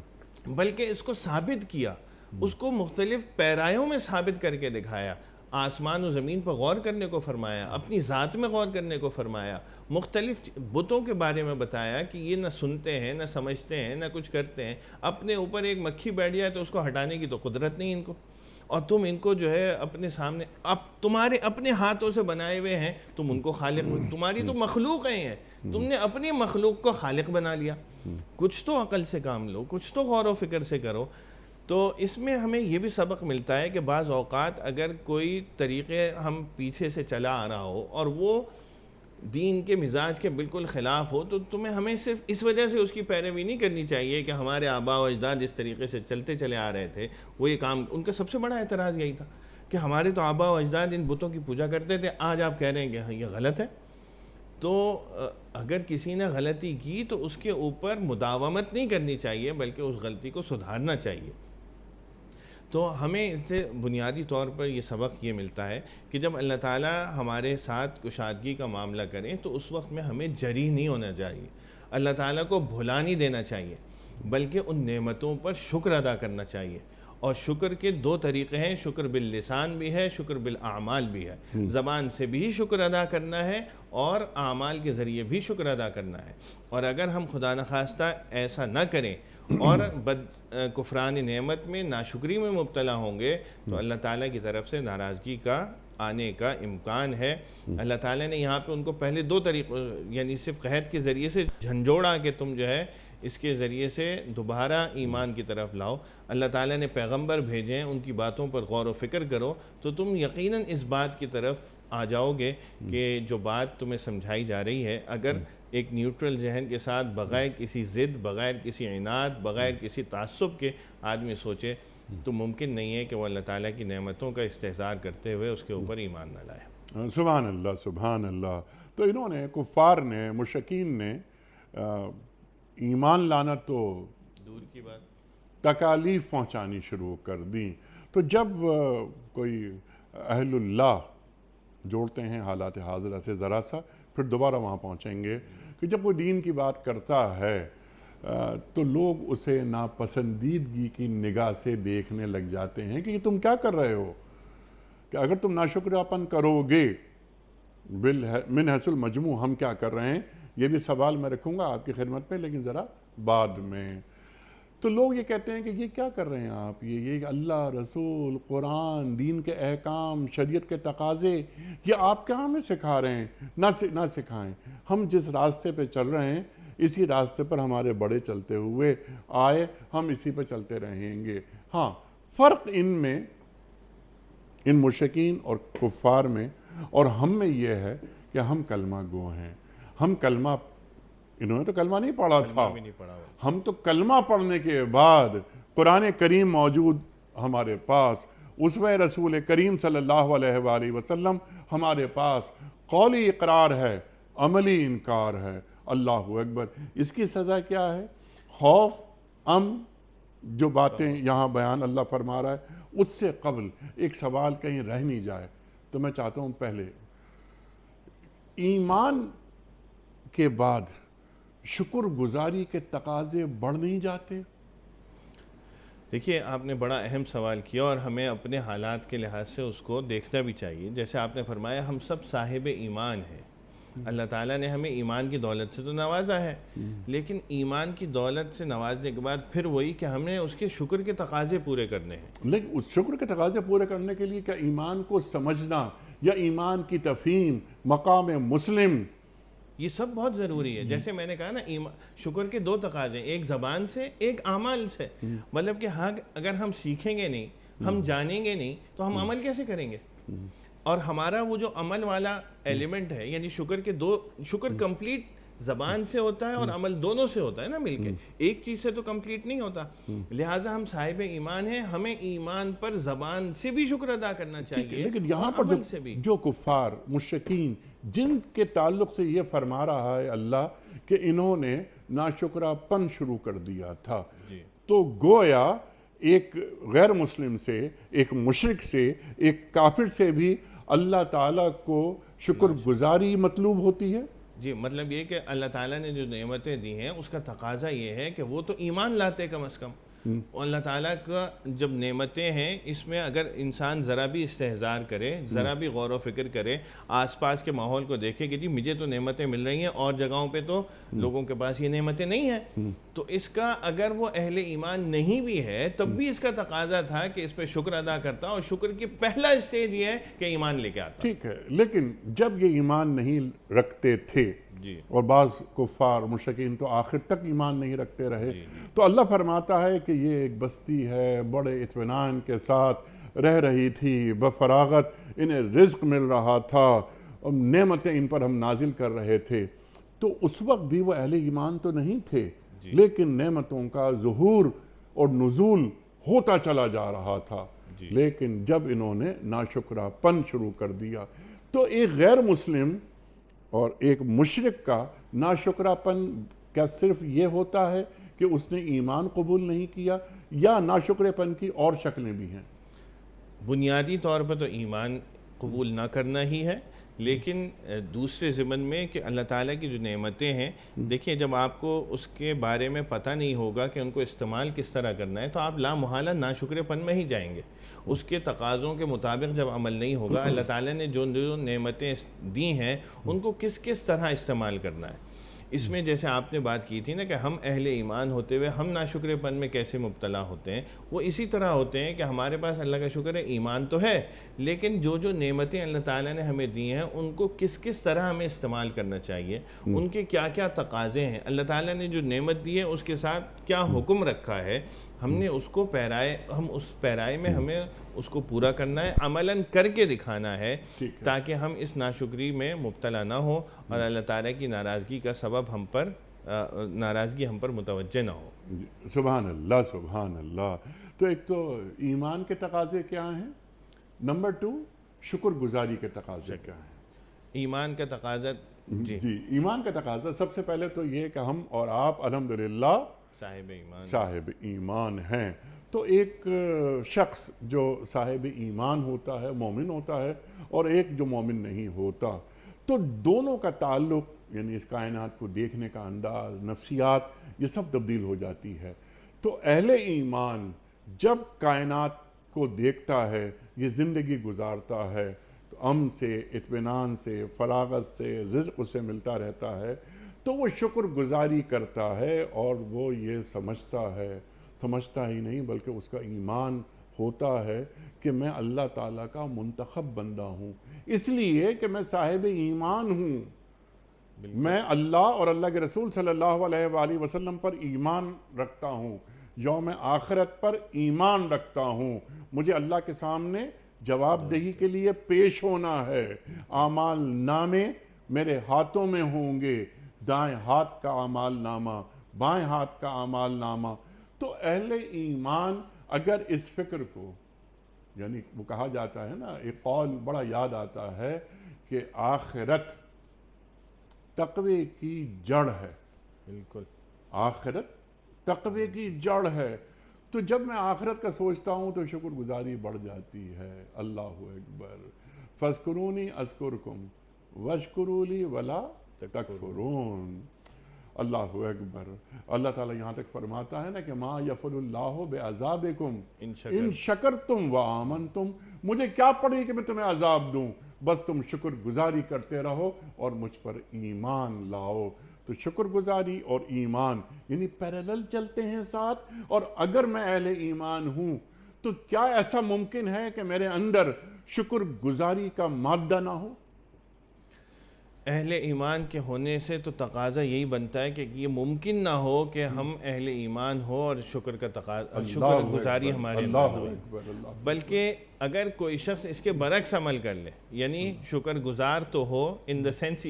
بلکہ اس کو ثابت کیا، اس کو مختلف پیرایوں میں ثابت کر کے دکھایا. آسمان و زمین پر غور کرنے کو فرمایا، اپنی ذات میں غور کرنے کو فرمایا، مختلف بتوں کے بارے میں بتایا کہ یہ نہ سنتے ہیں، نہ سمجھتے ہیں، نہ کچھ کرتے ہیں. اپنے اوپر ایک مکھی بیٹھ جائے تو اس کو ہٹانے کی تو قدرت نہیں ان کو. اور تم ان کو جو ہے اپنے سامنے اب تمہارے اپنے ہاتھوں سے بنائے ہوئے ہیں، تم ان کو خالق، تمہاری تو مخلوق ہیں، تم نے اپنی مخلوق کو خالق بنا لیا۔ کچھ تو عقل سے کام لو، کچھ تو غور و فکر سے کرو۔ تو اس میں ہمیں یہ بھی سبق ملتا ہے کہ بعض اوقات اگر کوئی طریقے ہم پیچھے سے چلا آ رہا ہو اور وہ دین کے مزاج کے بالکل خلاف ہو، تو ہمیں صرف اس وجہ سے اس کی پیروی نہیں کرنی چاہیے کہ ہمارے آباء و اجداد اس طریقے سے چلتے چلے آ رہے تھے، وہ یہ کام، ان کا سب سے بڑا اعتراض یہی تھا کہ ہمارے تو آباء و اجداد ان بتوں کی پوجا کرتے تھے، آج آپ کہہ رہے ہیں کہ یہ غلط ہے۔ تو اگر کسی نے غلطی کی تو اس کے اوپر مداومت نہیں کرنی چاہیے، بلکہ اس غلطی کو سدھارنا چاہیے۔ تو ہمیں اس سے بنیادی طور پر یہ سبق یہ ملتا ہے کہ جب اللہ تعالیٰ ہمارے ساتھ کشادگی کا معاملہ کریں تو اس وقت میں ہمیں جری نہیں ہونا چاہیے، اللہ تعالیٰ کو بھلا نہیں دینا چاہیے، بلکہ ان نعمتوں پر شکر ادا کرنا چاہیے۔ اور شکر کے دو طریقے ہیں، شکر باللسان بھی ہے، شکر بالاعمال بھی ہے۔ زبان سے بھی شکر ادا کرنا ہے اور اعمال کے ذریعے بھی شکر ادا کرنا ہے۔ اور اگر ہم خدا نخواستہ ایسا نہ کریں اور کفران نعمت میں ناشکری میں مبتلا ہوں گے تو اللہ تعالیٰ کی طرف سے ناراضگی کا آنے کا امکان ہے۔ اللہ تعالیٰ نے یہاں پہ ان کو پہلے دو طریقوں، یعنی صرف قحط کے ذریعے سے جھنجھوڑا کہ تم جو ہے اس کے ذریعے سے دوبارہ ایمان کی طرف لاؤ۔ اللہ تعالیٰ نے پیغمبر بھیجے ہیں، ان کی باتوں پر غور و فکر کرو تو تم یقیناً اس بات کی طرف آ جاؤ گے کہ جو بات تمہیں سمجھائی جا رہی ہے، اگر ایک نیوٹرل ذہن کے ساتھ بغیر کسی ضد، بغیر کسی عناد، بغیر کسی تعصب کے آدمی سوچے تو ممکن نہیں ہے کہ وہ اللہ تعالیٰ کی نعمتوں کا استحضار کرتے ہوئے اس کے اوپر ایمان نہ لائے۔ سبحان اللہ، سبحان اللہ۔ تو انہوں نے، کفار نے، مشرکین نے ایمان لانا تو دور کی بات، تکالیف پہنچانی شروع کر دیں۔ تو جب کوئی اہل اللہ جوڑتے ہیں حالات حاضرہ سے ذرا سا، پھر دوبارہ وہاں پہنچیں گے کہ جب وہ دین کی بات کرتا ہے تو لوگ اسے ناپسندیدگی کی نگاہ سے دیکھنے لگ جاتے ہیں کہ یہ تم کیا کر رہے ہو، کہ اگر تم ناشکریاپن کرو گے من حیث المجموع ہم کیا کر رہے ہیں، یہ بھی سوال میں رکھوں گا آپ کی خدمت پہ، لیکن ذرا بعد میں۔ تو لوگ یہ کہتے ہیں کہ یہ کیا کر رہے ہیں آپ، یہ اللہ، رسول، قرآن، دین کے احکام، شریعت کے تقاضے، یہ آپ کیا ہمیں سکھا رہے ہیں؟ نہ سکھائیں، ہم جس راستے پہ چل رہے ہیں اسی راستے پر ہمارے بڑے چلتے ہوئے آئے، ہم اسی پہ چلتے رہیں گے۔ ہاں، فرق ان میں، ان مشرکین اور کفار میں اور ہم میں یہ ہے کہ ہم کلمہ گو ہیں، ہم کلمہ، انہوں نے تو کلمہ نہیں پڑھا تھا، ہم تو کلمہ پڑھنے کے بعد قرآن کریم موجود ہمارے پاس، اسوہ رسول کریم صلی اللہ علیہ وآلہ وسلم ہمارے پاس، قولی اقرار ہے، عملی انکار ہے۔ اللہ اکبر۔ اس کی سزا کیا ہے؟ خوف، جو باتیں یہاں بیان اللہ فرما رہا ہے، اس سے قبل ایک سوال کہیں رہ نہیں جائے تو میں چاہتا ہوں پہلے ایمان کے بعد شکر گزاری کے تقاضے بڑھ نہیں جاتے؟ دیکھیے، آپ نے بڑا اہم سوال کیا اور ہمیں اپنے حالات کے لحاظ سے اس کو دیکھنا بھی چاہیے۔ جیسے آپ نے فرمایا ہم سب صاحب ایمان ہیں، اللہ تعالیٰ نے ہمیں ایمان کی دولت سے تو نوازا ہے، لیکن ایمان کی دولت سے نوازنے کے بعد پھر وہی کہ ہم نے اس کے شکر کے تقاضے پورے کرنے ہیں۔ لیکن اس شکر کے تقاضے پورے کرنے کے لیے کیا ایمان کو سمجھنا یا ایمان کی تفہیم، مقام مسلم، یہ سب بہت ضروری ہے۔ جیسے میں نے کہا نا، شکر کے دو تقاضے، ایک زبان سے، ایک اعمال سے۔ مطلب کہ ہاں، اگر ہم سیکھیں گے نہیں، ہم جانیں گے نہیں تو ہم عمل کیسے کریں گے؟ اور ہمارا وہ جو عمل والا ایلیمنٹ ہے، یعنی شکر کے دو، شکر کمپلیٹ زبان سے ہوتا ہے اور عمل دونوں سے ہوتا ہے نا، مل کے، ایک چیز سے تو کمپلیٹ نہیں ہوتا۔ لہٰذا ہم صاحب ایمان ہیں، ہمیں ایمان پر زبان سے بھی شکر ادا کرنا چاہیے، لیکن یہاں پر جو کفار، مشرکین، جن کے تعلق سے یہ فرما رہا ہے اللہ کہ انہوں نے ناشکرا پن شروع کر دیا تھا، تو گویا ایک غیر مسلم سے، ایک مشرک سے، ایک کافر سے بھی اللہ تعالیٰ کو شکر گزاری مطلوب ہوتی ہے۔ جی، مطلب یہ کہ اللہ تعالیٰ نے جو نعمتیں دی ہیں اس کا تقاضا یہ ہے کہ وہ تو ایمان لاتے کم از کم۔ اللہ تعالیٰ کا جب نعمتیں ہیں اس میں اگر انسان ذرا بھی استحضار کرے، ذرا بھی غور و فکر کرے، آس پاس کے ماحول کو دیکھے کہ جی مجھے تو نعمتیں مل رہی ہیں اور جگہوں پہ تو لوگوں کے پاس یہ نعمتیں نہیں ہیں، تو اس کا اگر وہ اہل ایمان نہیں بھی ہے تب بھی اس کا تقاضا تھا کہ اس پہ شکر ادا کرتا، اور شکر کی پہلا اسٹیج یہ ہے کہ ایمان لے کے آتا۔ ٹھیک ہے، لیکن جب یہ ایمان نہیں رکھتے تھے جی اور بعض کفار مشرکین تو آخر تک ایمان نہیں رکھتے رہے، تو اللہ فرماتا ہے کہ یہ ایک بستی ہے بڑے اطمینان کے ساتھ رہ رہی تھی، بفراغت انہیں رزق مل رہا تھا، اور نعمتیں ان پر ہم نازل کر رہے تھے، تو اس وقت بھی وہ اہل ایمان تو نہیں تھے، لیکن نعمتوں کا ظہور اور نزول ہوتا چلا جا رہا تھا۔ لیکن جب انہوں نے ناشکرہ پن شروع کر دیا، تو ایک غیر مسلم اور ایک مشرک کا ناشکرہ پن کیا صرف یہ ہوتا ہے کہ اس نے ایمان قبول نہیں کیا، یا ناشکرہ پن کی اور شکلیں بھی ہیں؟ بنیادی طور پر تو ایمان قبول نہ کرنا ہی ہے، لیکن دوسرے ضمن میں کہ اللہ تعالیٰ کی جو نعمتیں ہیں، دیکھیں جب آپ کو اس کے بارے میں پتہ نہیں ہوگا کہ ان کو استعمال کس طرح کرنا ہے تو آپ لامحالہ ناشکر پن میں ہی جائیں گے۔ اس کے تقاضوں کے مطابق جب عمل نہیں ہوگا، اللہ تعالیٰ نے جو نعمتیں دی ہیں ان کو کس طرح استعمال کرنا ہے۔ اس میں جیسے آپ نے بات کی تھی نا کہ ہم اہل ایمان ہوتے ہوئے ہم ناشکر پن میں کیسے مبتلا ہوتے ہیں، وہ اسی طرح ہوتے ہیں کہ ہمارے پاس اللہ کا شکر ہے ایمان تو ہے، لیکن جو نعمتیں اللہ تعالیٰ نے ہمیں دی ہیں ان کو کس طرح ہمیں استعمال کرنا چاہیے، ان کے کیا تقاضے ہیں، اللہ تعالیٰ نے جو نعمت دی ہے اس کے ساتھ کیا حکم رکھا ہے، ہم نے اس کو ہم اس پیرائے میں ہمیں اس کو پورا کرنا ہے، عملاً کر کے دکھانا ہے، تاکہ ہم اس ناشکری میں مبتلا نہ ہو اور اللہ تعالیٰ کی ناراضگی کا سبب ناراضگی ہم پر متوجہ نہ ہو۔ سبحان اللہ، سبحان اللہ۔ تو ایک تو ایمان کے تقاضے کیا ہیں، نمبر 2 شکر گزاری کے تقاضے کیا ہیں؟ ایمان کا تقاضا جی ایمان کا تقاضا سب سے پہلے تو یہ کہ ہم اور آپ الحمدللہ صاحب ایمان ہیں۔ تو ایک شخص جو صاحب ایمان ہوتا ہے، مومن ہوتا ہے، اور ایک جو مومن نہیں ہوتا، تو دونوں کا تعلق یعنی اس کائنات کو دیکھنے کا انداز، نفسیات، یہ سب تبدیل ہو جاتی ہے۔ تو اہل ایمان جب کائنات کو دیکھتا ہے، یہ زندگی گزارتا ہے تو امن سے، اطمینان سے، فراغت سے، رزق اسے ملتا رہتا ہے، تو وہ شکر گزاری کرتا ہے، اور وہ یہ سمجھتا ہی نہیں بلکہ اس کا ایمان ہوتا ہے کہ میں اللہ تعالیٰ کا منتخب بندہ ہوں، اس لیے کہ میں صاحب ایمان ہوں، میں اللہ اور اللہ کے رسول صلی اللہ علیہ وآلہ وسلم پر ایمان رکھتا ہوں، یوم آخرت پر ایمان رکھتا ہوں، مجھے اللہ کے سامنے جواب دہی کے لیے پیش ہونا ہے، اعمال نامے میرے ہاتھوں میں ہوں گے، دائیں ہاتھ کا اعمال نامہ، بائیں ہاتھ کا اعمال نامہ۔ تو اہل ایمان اگر اس فکر کو، یعنی وہ کہا جاتا ہے نا، ایک قول بڑا یاد آتا ہے کہ آخرت تقوی کی جڑ ہے، بالکل آخرت تقوی کی جڑ ہے، تو جب میں آخرت کا سوچتا ہوں تو شکر گزاری بڑھ جاتی ہے۔ اللہ اکبر، فاذکرونی اذکرکم واشکروا لی ولا تکفرون۔ اللہ اکبر۔ اللہ تعالیٰ یہاں تک فرماتا ہے نا کہ ما یفعل اللہ بعذابکم ان شکرتم وآمنتم، مجھے کیا پڑی کہ میں تمہیں عذاب دوں، بس تم شکر گزاری کرتے رہو اور مجھ پر ایمان لاؤ۔ تو شکر گزاری اور ایمان یعنی پیرالل چلتے ہیں ساتھ، اور اگر میں اہل ایمان ہوں تو کیا ایسا ممکن ہے کہ میرے اندر شکر گزاری کا مادہ نہ ہو؟ اہل ایمان کے ہونے سے تو تقاضا یہی بنتا ہے کہ یہ ممکن نہ ہو کہ ہم اہل ایمان ہو اور شکر گزاری ہمارے اندر نہ ہو، بلکہ اگر کوئی شخص اس کے برعکس عمل کر لے، یعنی شکر گزار تو ہو ان دا سینس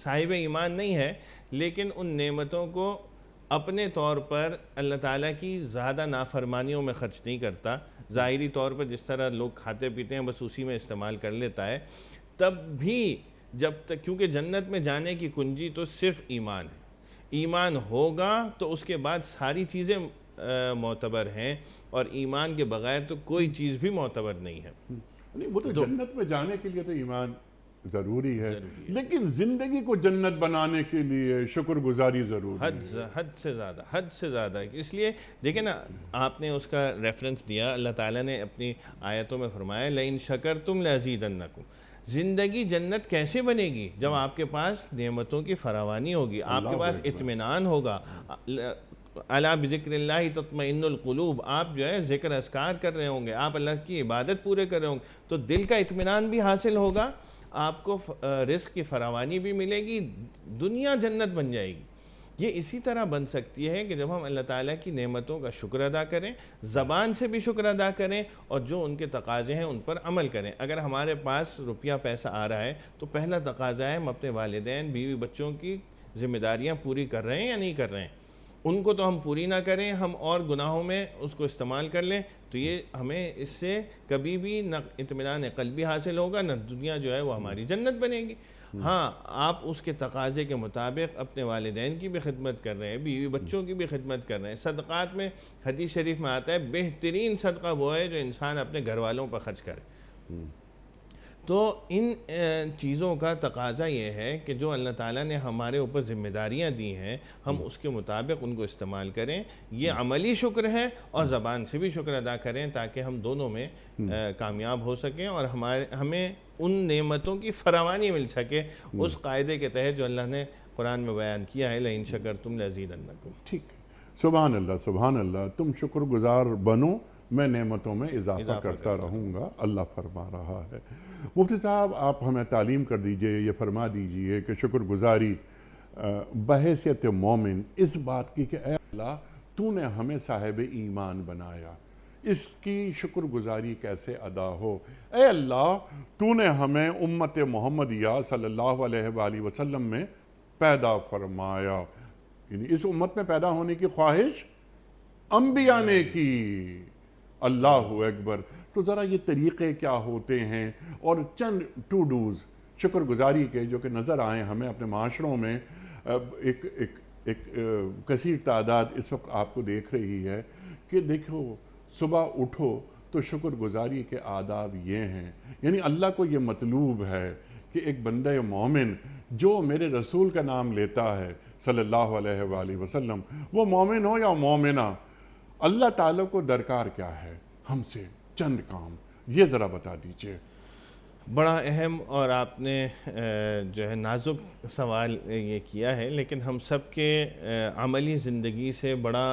صاحب ایمان نہیں ہے، لیکن ان نعمتوں کو اپنے طور پر اللہ تعالیٰ کی زیادہ نافرمانیوں میں خرچ نہیں کرتا، ظاہری طور پر جس طرح لوگ کھاتے پیتے ہیں بس اسی میں استعمال کر لیتا ہے، تب بھی جب تک، کیونکہ جنت میں جانے کی کنجی تو صرف ایمان ہے، ایمان ہوگا تو اس کے بعد ساری چیزیں معتبر ہیں، اور ایمان کے بغیر تو کوئی چیز بھی معتبر نہیں ہے۔ وہ تو جنت میں جانے کے لیے تو ایمان ضروری ہے، لیکن زندگی کو جنت بنانے کے لیے شکر گزاری ضروری ہے، حد سے زیادہ اس لیے دیکھیں نا، آپ نے اس کا ریفرنس دیا، اللہ تعالیٰ نے اپنی آیتوں میں فرمایا لَإِن شَكَرْتُمْ لَأَزِيدَنَّكُمْ۔ زندگی جنت کیسے بنے گی؟ جب آپ کے پاس نعمتوں کی فراوانی ہوگی، آپ کے پاس اطمینان ہوگا، الا بذکر اللہ تطمئن القلوب، آپ جو ہے ذکر اذکار کر رہے ہوں گے، آپ اللہ کی عبادت پورے کر رہے ہوں گے، تو دل کا اطمینان بھی حاصل ہوگا، آپ کو رزق کی فراوانی بھی ملے گی، دنیا جنت بن جائے گی۔ یہ اسی طرح بن سکتی ہے کہ جب ہم اللہ تعالیٰ کی نعمتوں کا شکر ادا کریں، زبان سے بھی شکر ادا کریں، اور جو ان کے تقاضے ہیں ان پر عمل کریں۔ اگر ہمارے پاس روپیہ پیسہ آ رہا ہے تو پہلا تقاضا ہے ہم اپنے والدین، بیوی بچوں کی ذمہ داریاں پوری کر رہے ہیں یا نہیں کر رہے ہیں۔ ان کو تو ہم پوری نہ کریں، ہم اور گناہوں میں اس کو استعمال کر لیں، تو یہ ہمیں اس سے کبھی بھی نہ اطمینان قلبی حاصل ہوگا، نہ دنیا جو ہے وہ ہماری جنت بنے گی۔ ہاں، آپ اس کے تقاضے کے مطابق اپنے والدین کی بھی خدمت کر رہے ہیں، بیوی بچوں کی بھی خدمت کر رہے ہیں۔ صدقات میں حدیث شریف میں آتا ہے بہترین صدقہ وہ ہے جو انسان اپنے گھر والوں پر خرچ کرے۔ تو ان چیزوں کا تقاضا یہ ہے کہ جو اللہ تعالیٰ نے ہمارے اوپر ذمہ داریاں دی ہیں، ہم اس کے مطابق ان کو استعمال کریں۔ یہ عملی شکر ہے اور زبان سے بھی شکر ادا کریں، تاکہ ہم دونوں میں کامیاب ہو سکیں اور ہمیں ان نعمتوں کی فراوانی مل سکے، اس قاعدے کے تحت جو اللہ نے قرآن میں بیان کیا ہے لَإِن شَكَرْتُمْ لَأَزِيدَنَّكُمْ۔ ٹھیک، سبحان اللہ سبحان اللہ، تم شکر گزار بنو، میں نعمتوں میں اضافہ کرتا رہوں گا، اللہ فرما رہا ہے۔ مفتی صاحب، آپ ہمیں تعلیم کر دیجئے، یہ فرما دیجئے کہ شکر گزاری بحیثیت مومن اس بات کی کہ اے اللہ تو نے ہمیں صاحب ایمان بنایا، اس کی شکر گزاری کیسے ادا ہو؟ اے اللہ تو نے ہمیں امت محمدیہ صلی اللہ علیہ وآلہ وسلم میں پیدا فرمایا، یعنی اس امت میں پیدا ہونے کی خواہش انبیاء نے کی۔ اللہ اکبر۔ تو ذرا یہ طریقے کیا ہوتے ہیں اور چند ٹو ڈوز شکر گزاری کے جو کہ نظر آئیں ہمیں اپنے معاشروں میں، ایک کثیر تعداد اس وقت آپ کو دیکھ رہی ہے کہ دیکھو صبح اٹھو تو شکر گزاری کے آداب یہ ہیں، یعنی اللہ کو یہ مطلوب ہے کہ ایک بندہ مومن جو میرے رسول کا نام لیتا ہے صلی اللہ علیہ وآلہ وسلم، وہ مومن ہو یا مومنہ، اللہ تعالیٰ کو درکار کیا ہے ہم سے؟ چند کام یہ ذرا بتا دیجئے۔ بڑا اہم اور آپ نے جو ہے نازک سوال یہ کیا ہے، لیکن ہم سب کے عملی زندگی سے بڑا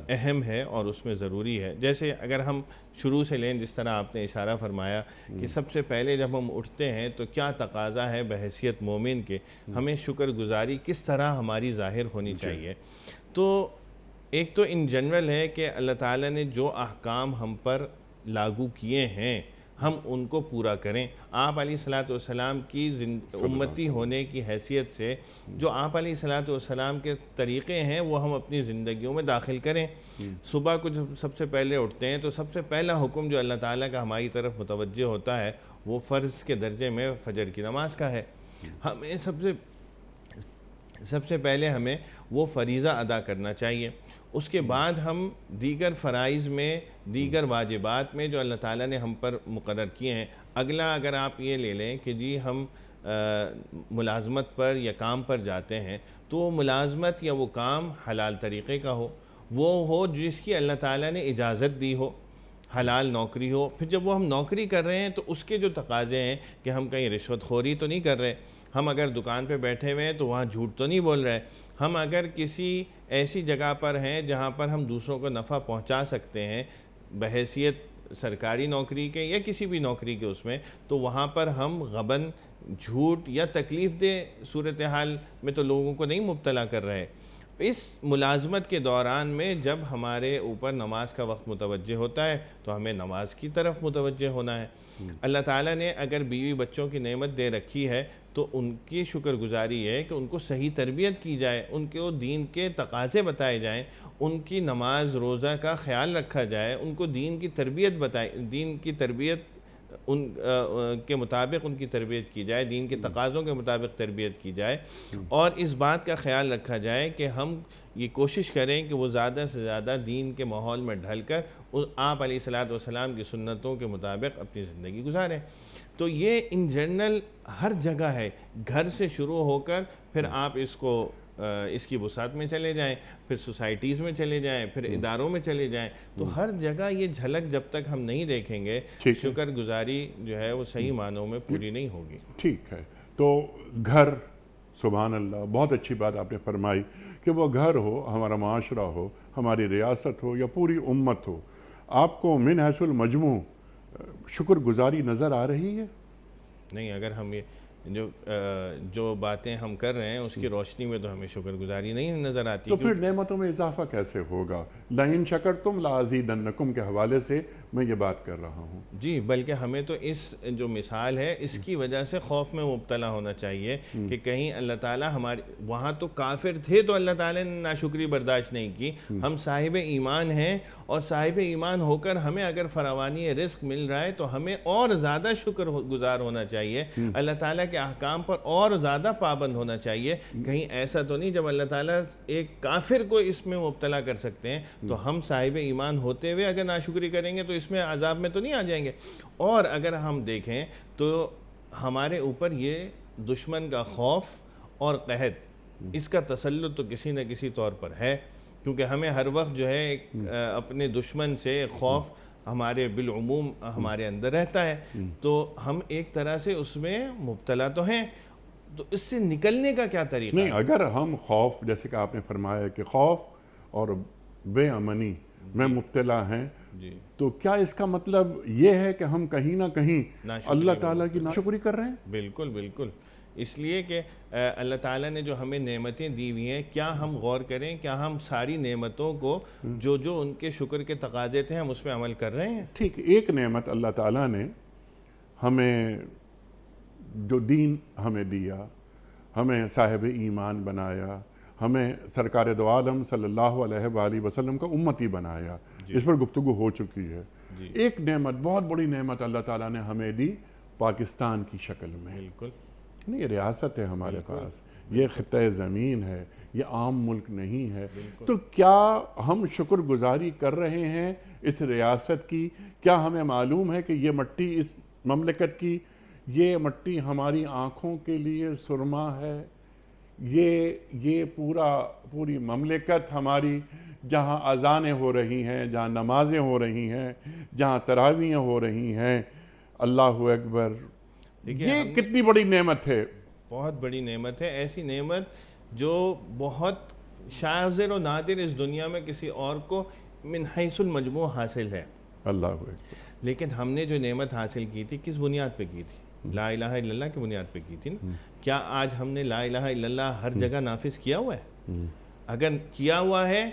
اہم ہے اور اس میں ضروری ہے۔ جیسے اگر ہم شروع سے لیں، جس طرح آپ نے اشارہ فرمایا کہ سب سے پہلے جب ہم اٹھتے ہیں تو کیا تقاضا ہے بحیثیت مومن کے، ہمیں شکر گزاری کس طرح ہماری ظاہر ہونی چاہیے۔ تو ایک تو ان جنرل ہے کہ اللہ تعالیٰ نے جو احکام ہم پر لاگو کیے ہیں ہم ان کو پورا کریں۔ آپ علیہ السلام کی امتی ہونے کی حیثیت سے جو آپ علیہ السلام کے طریقے ہیں وہ ہم اپنی زندگیوں میں داخل کریں۔ صبح کو جب سب سے پہلے اٹھتے ہیں تو سب سے پہلا حکم جو اللہ تعالیٰ کا ہماری طرف متوجہ ہوتا ہے وہ فرض کے درجے میں فجر کی نماز کا ہے۔ ہمیں سب سے پہلے ہمیں وہ فریضہ ادا کرنا چاہیے۔ اس کے بعد ہم دیگر فرائض میں، دیگر واجبات میں جو اللہ تعالیٰ نے ہم پر مقرر کیے ہیں، اگلا اگر آپ یہ لے لیں کہ جی ہم ملازمت پر یا کام پر جاتے ہیں تو وہ ملازمت یا وہ کام حلال طریقے کا ہو جس کی اللہ تعالیٰ نے اجازت دی ہو، حلال نوکری ہو۔ پھر جب وہ ہم نوکری کر رہے ہیں تو اس کے جو تقاضے ہیں کہ ہم کہیں رشوت خوری تو نہیں کر رہے، ہم اگر دکان پہ بیٹھے ہوئے ہیں تو وہاں جھوٹ تو نہیں بول رہے، ہم اگر کسی ایسی جگہ پر ہیں جہاں پر ہم دوسروں کو نفع پہنچا سکتے ہیں بحیثیت سرکاری نوکری کے یا کسی بھی نوکری کے اس میں، تو وہاں پر ہم غبن، جھوٹ یا تکلیف دہ صورتحال میں تو لوگوں کو نہیں مبتلا کر رہے۔ اس ملازمت کے دوران میں جب ہمارے اوپر نماز کا وقت متوجہ ہوتا ہے تو ہمیں نماز کی طرف متوجہ ہونا ہے۔ اللہ تعالیٰ نے اگر بیوی بچوں کی نعمت دے رکھی ہے تو ان کی شکر گزاری ہے کہ ان کو صحیح تربیت کی جائے، ان کو دین کے تقاضے بتائے جائیں، ان کی نماز روزہ کا خیال رکھا جائے، ان کو دین کی تربیت ان کے مطابق ان کی تربیت کی جائے، دین کے تقاضوں کے مطابق تربیت کی جائے، اور اس بات کا خیال رکھا جائے کہ ہم یہ کوشش کریں کہ وہ زیادہ سے زیادہ دین کے ماحول میں ڈھل کر آپ علیہ السلام کی سنتوں کے مطابق اپنی زندگی گزاریں۔ تو یہ ان جنرل ہر جگہ ہے، گھر سے شروع ہو کر پھر آپ اس کی وسعت میں چلے جائیں، پھر سوسائٹیز میں چلے جائیں، پھر اداروں میں چلے جائیں، تو ہر جگہ یہ جھلک جب تک ہم نہیں دیکھیں گے، شکر گزاری جو ہے وہ صحیح معنوں میں پوری نہیں ہوگی۔ ٹھیک ہے، تو گھر، سبحان اللہ، بہت اچھی بات آپ نے فرمائی کہ وہ گھر ہو، ہمارا معاشرہ ہو، ہماری ریاست ہو یا پوری امت ہو، آپ کو من حیث المجموع شکر گزاری نظر آ رہی ہے؟ نہیں، اگر ہم یہ جو باتیں ہم کر رہے ہیں اس کی روشنی میں تو ہمیں شکر گزاری نہیں نظر آتی۔ تو پھر نعمتوں میں اضافہ کیسے ہوگا؟ لَإِن شَكَرْتُمْ لَأَزِيدَنَّكُمْ کے حوالے سے میں یہ بات کر رہا ہوں۔ جی، بلکہ ہمیں تو اس جو مثال ہے اس کی وجہ سے خوف میں مبتلا ہونا چاہیے کہ کہیں اللہ تعالیٰ وہاں تو کافر تھے تو اللہ تعالیٰ نے ناشکری برداشت نہیں کی، ہم صاحب ایمان ہیں، اور صاحب ایمان ہو کر ہمیں اگر فراوانی رزق مل رہا ہے تو ہمیں اور زیادہ شکر گزار ہونا چاہیے، اللہ تعالیٰ کے احکام پر اور زیادہ پابند ہونا چاہیے۔ کہیں ایسا تو نہیں جب اللہ تعالیٰ ایک کافر کو اس میں مبتلا کر سکتے ہیں تو ہم صاحب ایمان ہوتے ہوئے اگر ناشکری کریں گے تو اس میں عذاب میں تو نہیں آ جائیں گے۔ اور اگر ہم دیکھیں تو ہمارے اوپر یہ دشمن کا خوف اور قحط، اس کا تسلط تو کسی نہ کسی طور پر ہے، کیونکہ ہمیں ہر وقت جو ہے اپنے دشمن سے خوف ہمارے بالعموم ہمارے اندر رہتا ہے، تو ہم ایک طرح سے اس میں مبتلا تو ہیں، تو اس سے نکلنے کا کیا طریقہ نہیں، ہے؟ اگر ہم خوف، جیسے کہ آپ نے فرمایا کہ خوف اور بے امنی میں مبتلا ہیں، تو کیا اس کا مطلب یہ ہے کہ ہم کہیں نہ کہیں اللہ تعالیٰ کی ناشکری کر رہے ہیں؟ بالکل بالکل، اس لیے کہ اللہ تعالیٰ نے جو ہمیں نعمتیں دی ہوئی ہیں، کیا ہم غور کریں، کیا ہم ساری نعمتوں کو جو ان کے شکر کے تقاضے تھے ہم اس پہ عمل کر رہے ہیں؟ ٹھیک، ایک نعمت اللہ تعالیٰ نے ہمیں جو دین ہمیں دیا، ہمیں صاحب ایمان بنایا، ہمیں سرکار دو عالم صلی اللہ علیہ وآلہ وسلم کا امتی بنایا، اس پر گفتگو ہو چکی ہے۔ ایک نعمت، بہت بڑی نعمت اللہ تعالیٰ نے ہمیں دی پاکستان کی شکل میں۔ بالکل، یہ ریاست ہے ہمارے پاس، یہ خطہ زمین ہے، یہ عام ملک نہیں ہے، تو کیا ہم شکر گزاری کر رہے ہیں اس ریاست کی؟ کیا ہمیں معلوم ہے کہ یہ مٹی اس مملکت کی، یہ مٹی ہماری آنکھوں کے لیے سرما ہے، یہ پوری مملکت ہماری، جہاں اذانیں ہو رہی ہیں، جہاں نمازیں ہو رہی ہیں، جہاں تراویحیں ہو رہی ہیں، اللہ اکبر، یہ کتنی بڑی نعمت ہے؟ بہت بڑی نعمت ہے، ایسی نعمت جو بہت شاذ و نادر اس دنیا میں کسی اور کو من حیث المجموع حاصل ہے۔ اللہ اکبر۔ لیکن ہم نے جو نعمت حاصل کی تھی کس بنیاد پہ کی تھی؟ لا الہ الا اللہ کی بنیاد پہ کی تھی نا۔ کیا آج ہم نے لا الہ الا اللہ ہر جگہ نافذ کیا ہوا ہے؟ اگر کیا ہوا ہے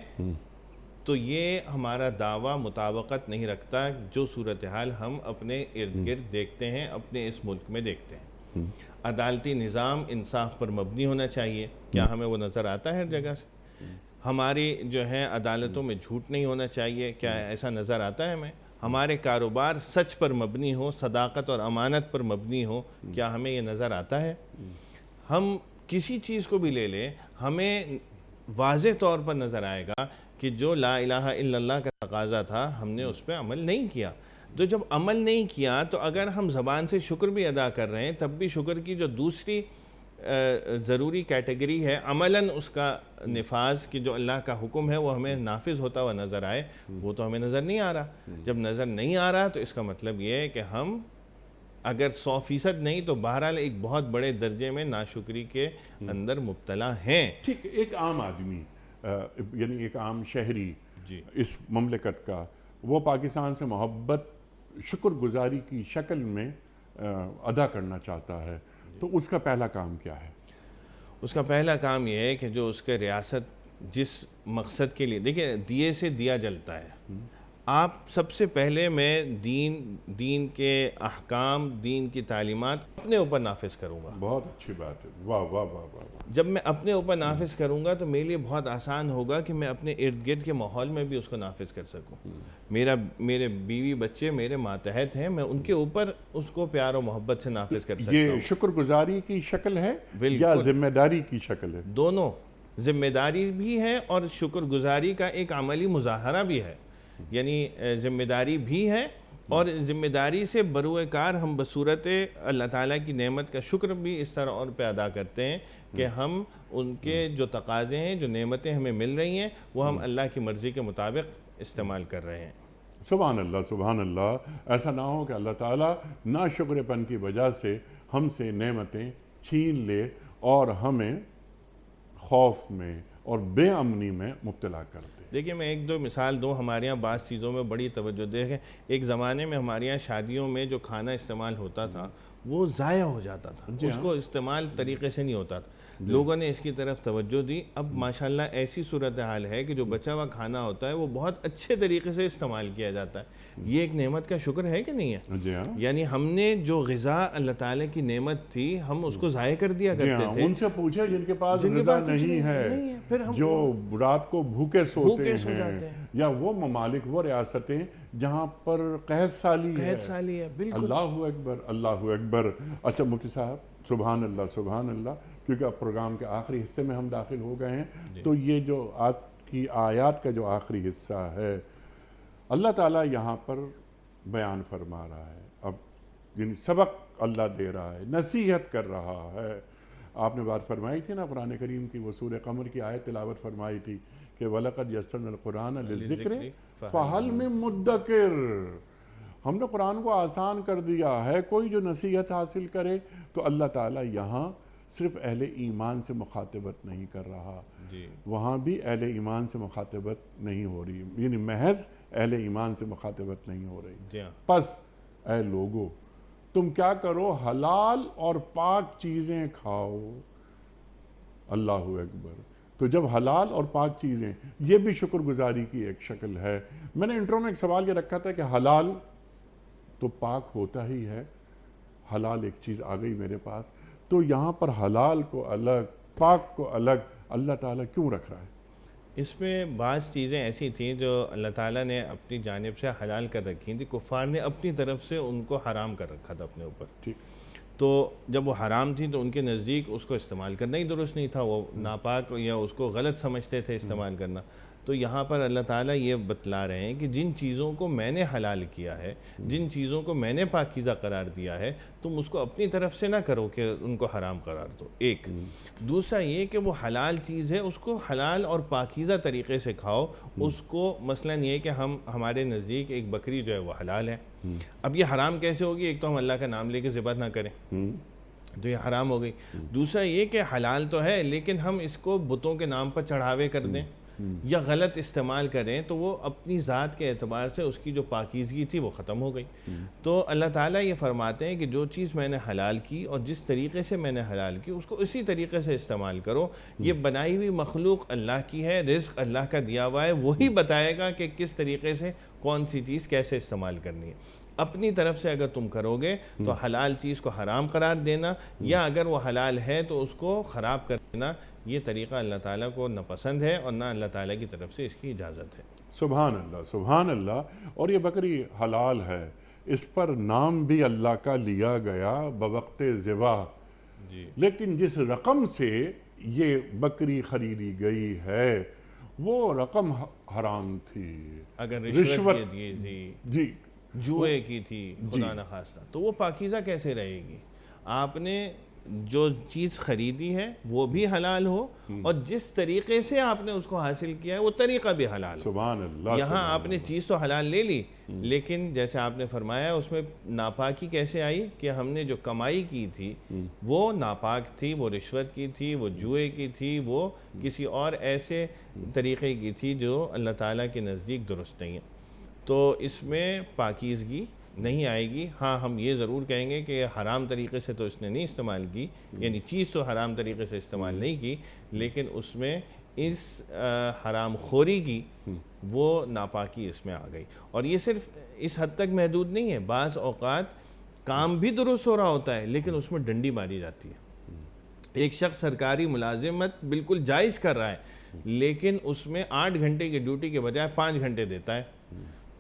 تو یہ ہمارا دعویٰ مطابقت نہیں رکھتا جو صورتحال ہم اپنے ارد گرد دیکھتے ہیں، اپنے اس ملک میں دیکھتے ہیں۔ عدالتی نظام انصاف پر مبنی ہونا چاہیے، کیا ہمیں وہ نظر آتا ہے ہر جگہ سے؟ ہماری جو ہے عدالتوں میں جھوٹ نہیں ہونا چاہیے، کیا ایسا نظر آتا ہے ہمیں؟ ہمارے کاروبار سچ پر مبنی ہو، صداقت اور امانت پر مبنی ہو، کیا ہمیں یہ نظر آتا ہے؟ ہم کسی چیز کو بھی لے لیں، ہمیں واضح طور پر نظر آئے گا کہ جو لا الہ الا اللہ کا تقاضا تھا ہم نے اس پہ عمل نہیں کیا۔ تو جب عمل نہیں کیا تو اگر ہم زبان سے شکر بھی ادا کر رہے ہیں تب بھی شکر کی جو دوسری ضروری کیٹیگری ہے عملاً اس کا نفاذ کی جو اللہ کا حکم ہے وہ ہمیں نافذ ہوتا ہوا نظر آئے، وہ تو ہمیں نظر نہیں آ رہا۔ جب نظر نہیں آ رہا تو اس کا مطلب یہ ہے کہ ہم اگر 100% نہیں تو بہرحال ایک بہت بڑے درجے میں ناشکری کے اندر مبتلا ہیں۔ ٹھیک، ایک عام آدمی، یعنی ایک عام شہری اس مملکت کا، وہ پاکستان سے محبت شکر گزاری کی شکل میں ادا کرنا چاہتا ہے، تو اس کا پہلا کام کیا ہے؟ اس کا پہلا کام یہ ہے کہ جو اس کے ریاست جس مقصد کے لیے، دیکھیں دیے سے دیا جلتا ہے، آپ سب سے پہلے میں دین کے احکام، دین کی تعلیمات اپنے اوپر نافذ کروں گا۔ بہت اچھی بات ہے، واہ واہ واہ واہ۔ جب میں اپنے اوپر نافذ کروں گا تو میرے لیے بہت آسان ہوگا کہ میں اپنے ارد گرد کے ماحول میں بھی اس کو نافذ کر سکوں۔ میرے بیوی بچے میرے ماتحت ہیں، میں ان کے اوپر اس کو پیار و محبت سے نافذ کر سکتا ہوں۔ یہ شکر گزاری کی شکل ہے یا ذمہ داری کی شکل ہے؟ دونوں، ذمہ داری بھی ہے اور شکر گزاری کا ایک عملی مظاہرہ بھی ہے، یعنی ذمہ داری بھی ہے اور ذمہ داری سے بروئے کار ہم بصورت اللہ تعالیٰ کی نعمت کا شکر بھی اس طرح اور پہ ادا کرتے ہیں کہ ہم ان کے جو تقاضے ہیں، جو نعمتیں ہمیں مل رہی ہیں، وہ ہم اللہ کی مرضی کے مطابق استعمال کر رہے ہیں۔ سبحان اللہ، سبحان اللہ۔ ایسا نہ ہو کہ اللہ تعالیٰ ناشکر پن کی وجہ سے ہم سے نعمتیں چھین لے اور ہمیں خوف میں اور بے امنی میں مبتلا کر دے۔ دیکھیں میں ایک دو مثال دوں، ہمارے یہاں بعض چیزوں میں بڑی توجہ دیکھیں، ایک زمانے میں ہمارے یہاں شادیوں میں جو کھانا استعمال ہوتا تھا وہ ضائع ہو جاتا تھا، اس کو استعمال طریقے سے نہیں ہوتا تھا، لوگوں نے اس کی طرف توجہ دی۔ اب ماشاءاللہ ایسی صورتحال ہے کہ جو بچا ہوا کھانا ہوتا ہے وہ بہت اچھے طریقے سے استعمال کیا جاتا ہے۔ یہ ایک نعمت کا شکر ہے کہ نہیں ہے؟ جی ہاں، یعنی ہم نے جو غذا اللہ تعالیٰ کی نعمت تھی ہم اس کو ضائع کر دیا کرتے تھے۔ ان سے پوچھے جن کے پاس غذا نہیں ہے، جو رات کو بھوکے سوتے ہیں، یا وہ ممالک، وہ ریاستیں جہاں پر قحط سالی ہے۔ بالکل، اللہ اکبر، اللہ اکبر۔ اچھا مفتی صاحب، سبحان اللہ، سبحان اللہ، کیونکہ اب پروگرام کے آخری حصے میں ہم داخل ہو گئے ہیں، تو یہ جو آج کی آیات کا جو آخری حصہ ہے، اللہ تعالیٰ یہاں پر بیان فرما رہا ہے، اب یعنی سبق اللہ دے رہا ہے، نصیحت کر رہا ہے۔ آپ نے بات فرمائی تھی نا قرآن کریم کی، وہ سورہ قمر کی آیت تلاوت فرمائی تھی کہ وَلَقَدْ يَسَّرْنَا الْقُرْآنَ لِلذِّكْرِ فَهَلْ مِن مُدَّكِرٍ۔ ہم نے قرآن کو آسان کر دیا ہے، کوئی جو نصیحت حاصل کرے، تو اللہ تعالیٰ یہاں صرف اہل ایمان سے مخاطبت نہیں کر رہا، وہاں بھی اہل ایمان سے مخاطبت نہیں ہو رہی، یعنی محض اہل ایمان سے مخاطبت نہیں ہو رہی۔ پس اے لوگو، تم کیا کرو، حلال اور پاک چیزیں کھاؤ۔ اللہ اکبر۔ تو جب حلال اور پاک چیزیں، یہ بھی شکر گزاری کی ایک شکل ہے۔ میں نے انٹرو میں ایک سوال یہ رکھا تھا کہ حلال تو پاک ہوتا ہی ہے، حلال ایک چیز آ گئی میرے پاس، تو یہاں پر حلال کو الگ، پاک کو الگ اللہ تعالیٰ کیوں رکھ رہا ہے؟ اس میں بعض چیزیں ایسی تھیں جو اللہ تعالیٰ نے اپنی جانب سے حلال کر رکھی تھی، کفار نے اپنی طرف سے ان کو حرام کر رکھا تھا اپنے اوپر۔ ٹھیک۔ تو جب وہ حرام تھی تو ان کے نزدیک اس کو استعمال کرنا ہی درست نہیں تھا، وہ ناپاک یا اس کو غلط سمجھتے تھے استعمال کرنا۔ تو یہاں پر اللہ تعالیٰ یہ بتلا رہے ہیں کہ جن چیزوں کو میں نے حلال کیا ہے، جن چیزوں کو میں نے پاکیزہ قرار دیا ہے، تم اس کو اپنی طرف سے نہ کرو کہ ان کو حرام قرار دو، ایک۔ دوسرا یہ کہ وہ حلال چیز ہے اس کو حلال اور پاکیزہ طریقے سے کھاؤ، اس کو مثلاً یہ کہ ہمارے نزدیک ایک بکری جو ہے وہ حلال ہے، اب یہ حرام کیسے ہوگی؟ ایک تو ہم اللہ کا نام لے کے ذبح نہ کریں تو یہ حرام ہو گئی، دوسرا یہ کہ حلال تو ہے لیکن ہم اس کو بتوں کے نام پر چڑھاوے کر دیں یا غلط استعمال کریں تو وہ اپنی ذات کے اعتبار سے اس کی جو پاکیزگی تھی وہ ختم ہو گئی۔ تو اللہ تعالیٰ یہ فرماتے ہیں کہ جو چیز میں نے حلال کی اور جس طریقے سے میں نے حلال کی اس کو اسی طریقے سے استعمال کرو۔ یہ بنائی ہوئی مخلوق اللہ کی ہے، رزق اللہ کا دیا ہوا ہے، وہی بتائے گا کہ کس طریقے سے کون سی چیز کیسے استعمال کرنی ہے۔ اپنی طرف سے اگر تم کرو گے تو حلال چیز کو حرام قرار دینا، یا اگر وہ حلال ہے تو اس کو خراب کر دینا، یہ طریقہ اللہ تعالیٰ کو ناپسند ہے اور نہ اللہ تعالیٰ کی طرف سے اس کی اجازت ہے۔ سبحان اللہ، سبحان اللہ۔ اور یہ بکری حلال ہے، اس پر نام بھی اللہ کا لیا گیا بوقت ذبح، لیکن جس رقم سے یہ بکری خریدی گئی ہے وہ رقم حرام تھی، اگر رشوت کی تھی، جی، جوئے کی تھی، خدا نخواستہ، تو وہ پاکیزہ کیسے رہے گی؟ آپ نے جو چیز خریدی ہے وہ بھی حلال ہو اور جس طریقے سے آپ نے اس کو حاصل کیا ہے وہ طریقہ بھی حلال ہو۔ سبحان اللہ۔ یہاں آپ نے چیز تو حلال لے لی لیکن جیسے آپ نے فرمایا اس میں ناپاکی کیسے آئی کہ ہم نے جو کمائی کی تھی وہ ناپاک تھی، وہ رشوت کی تھی، وہ جوئے کی تھی، وہ کسی اور ایسے طریقے کی تھی جو اللہ تعالیٰ کے نزدیک درست نہیں ہے۔ تو اس میں پاکیزگی نہیں آئے گی۔ ہاں ہم یہ ضرور کہیں گے کہ حرام طریقے سے تو اس نے نہیں استعمال کی، یعنی چیز تو حرام طریقے سے استعمال نہیں کی، لیکن اس میں اس حرام خوری کی وہ ناپاکی اس میں آ گئی۔ اور یہ صرف اس حد تک محدود نہیں ہے، بعض اوقات کام بھی درست ہو رہا ہوتا ہے لیکن اس میں ڈنڈی ماری جاتی ہے۔ ایک شخص سرکاری ملازمت بالکل جائز کر رہا ہے لیکن اس میں 8 گھنٹے کی ڈیوٹی کے بجائے 5 گھنٹے دیتا ہے،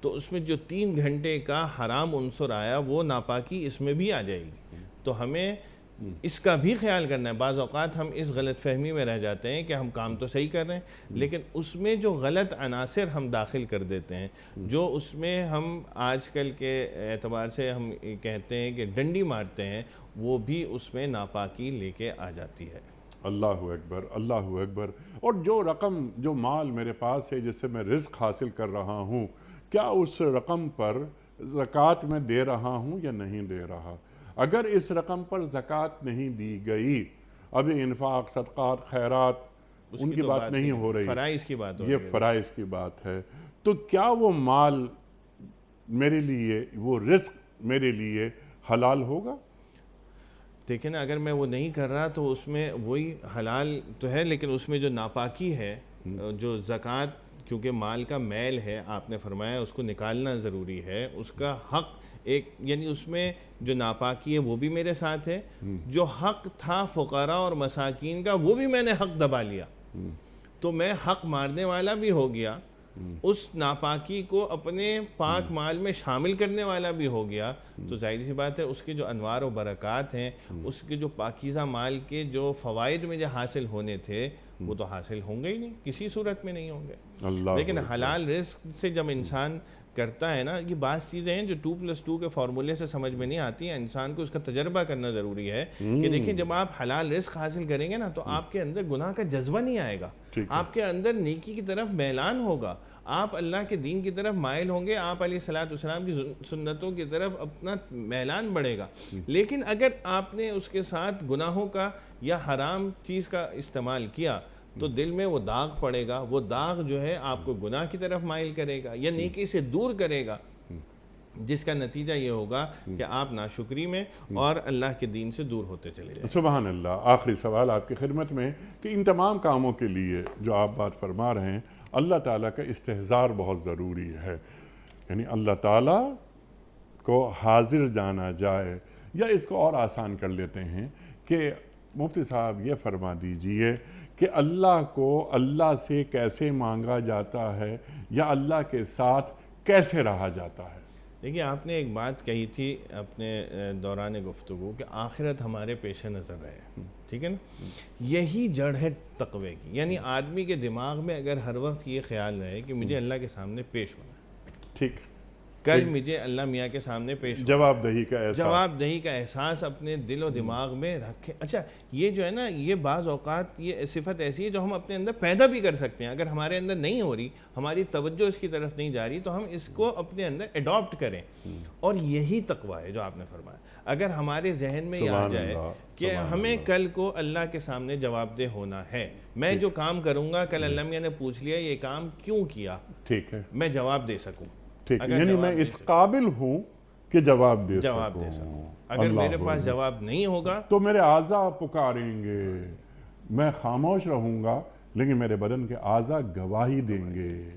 تو اس میں جو 3 گھنٹے کا حرام عنصر آیا وہ ناپاکی اس میں بھی آ جائے گی۔ تو ہمیں اس کا بھی خیال کرنا ہے. بعض اوقات ہم اس غلط فہمی میں رہ جاتے ہیں کہ ہم کام تو صحیح کر رہے ہیں لیکن اس میں جو غلط عناصر ہم داخل کر دیتے ہیں, جو اس میں ہم آج کل کے اعتبار سے ہم کہتے ہیں کہ ڈنڈی مارتے ہیں, وہ بھی اس میں ناپاکی لے کے آ جاتی ہے. اللہ اکبر, اللہ اکبر. اور جو رقم, جو مال میرے پاس ہے جس سے میں رزق حاصل کر رہا ہوں, کیا اس رقم پر زکوٰۃ میں دے رہا ہوں یا نہیں دے رہا؟ اگر اس رقم پر زکوٰۃ نہیں دی گئی, اب انفاق, صدقات, خیرات ان کی بات نہیں ہو رہی, فرائض کی بات ہو یہ رہی ہے. فرائض کی بات ہے, تو کیا وہ مال میرے لیے, وہ رزق میرے لیے حلال ہوگا؟ دیکھیں نا, اگر میں وہ نہیں کر رہا تو اس میں وہی حلال تو ہے, لیکن اس میں جو ناپاکی ہے, جو زکوٰۃ, کیونکہ مال کا میل ہے, آپ نے فرمایا اس کو نکالنا ضروری ہے, اس کا حق ایک, یعنی اس میں جو ناپاکی ہے وہ بھی میرے ساتھ ہے, جو حق تھا فقراء اور مساکین کا وہ بھی میں نے حق دبا لیا, تو میں حق مارنے والا بھی ہو گیا, اس ناپاکی کو اپنے پاک مال میں شامل کرنے والا بھی ہو گیا. تو ظاہر سی بات ہے اس کے جو انوار و برکات ہیں, اس کے جو پاکیزہ مال کے جو فوائد میں جو حاصل ہونے تھے وہ تو حاصل ہوں گے ہی نہیں, کسی صورت میں نہیں ہوں گے. لیکن حلال رزق سے جب انسان کرتا ہے نا, یہ بعض چیزیں ہیں جو 2+2 کے فارمولے سے سمجھ میں نہیں آتی ہیں, انسان کو اس کا تجربہ کرنا ضروری ہے کہ دیکھیں جب آپ حلال رزق حاصل کریں گے نا تو آپ کے اندر گناہ کا جذبہ نہیں آئے گا, آپ کے اندر نیکی کی طرف میلان ہوگا, آپ اللہ کے دین کی طرف مائل ہوں گے, آپ علیہ السلام کی سنتوں کی طرف اپنا میلان بڑھے گا. لیکن اگر آپ نے اس کے ساتھ گناہوں کا یا حرام چیز کا استعمال کیا تو دل میں وہ داغ پڑے گا, وہ داغ جو ہے آپ کو گناہ کی طرف مائل کرے گا یا نیکی سے دور کرے گا, جس کا نتیجہ یہ ہوگا کہ آپ ناشکری میں اور اللہ کے دین سے دور ہوتے چلے جائیں. سبحان اللہ. آخری سوال آپ کی خدمت میں کہ ان تمام کاموں کے لیے جو آپ بات فرما رہے ہیں, اللہ تعالیٰ کا استحضار بہت ضروری ہے, یعنی اللہ تعالیٰ کو حاضر جانا جائے, یا اس کو اور آسان کر لیتے ہیں کہ مفتی صاحب یہ فرما دیجئے کہ اللہ کو اللہ سے کیسے مانگا جاتا ہے یا اللہ کے ساتھ کیسے رہا جاتا ہے؟ دیکھیے, آپ نے ایک بات کہی تھی اپنے دوران گفتگو کہ آخرت ہمارے پیش نظر رہے, ٹھیک ہے نا, یہی جڑ ہے تقوی کی. یعنی آدمی کے دماغ میں اگر ہر وقت یہ خیال رہے کہ مجھے اللہ کے سامنے پیش ہونا ہے, ٹھیک, کل مجھے اللہ میاں کے سامنے پیش ہونا, جواب دہی کا احساس, جواب دہی کا احساس اپنے دل و دماغ میں رکھیں. اچھا, یہ جو ہے نا, یہ بعض اوقات یہ صفت ایسی ہے جو ہم اپنے اندر پیدا بھی کر سکتے ہیں. اگر ہمارے اندر نہیں ہو رہی, ہماری توجہ اس کی طرف نہیں جا رہی, تو ہم اس کو اپنے اندر اڈاپٹ کریں, اور یہی تقویٰ ہے جو آپ نے فرمایا. اگر ہمارے ذہن میں یہ آ جائے کہ ہمیں کل کو اللہ کے سامنے جواب دہ ہونا ہے, میں جو کام کروں گا کل اللہ میاں نے پوچھ لیا یہ کام کیوں کیا, ٹھیک ہے, میں جواب دے سکوں, ٹھیک ہے, یعنی میں اس قابل ہوں کہ جواب دے سکوں. اگر میرے پاس جواب نہیں ہوگا تو میرے اعضاء پکاریں گے, میں خاموش رہوں گا لیکن میرے بدن کے اعضاء گواہی دیں گے.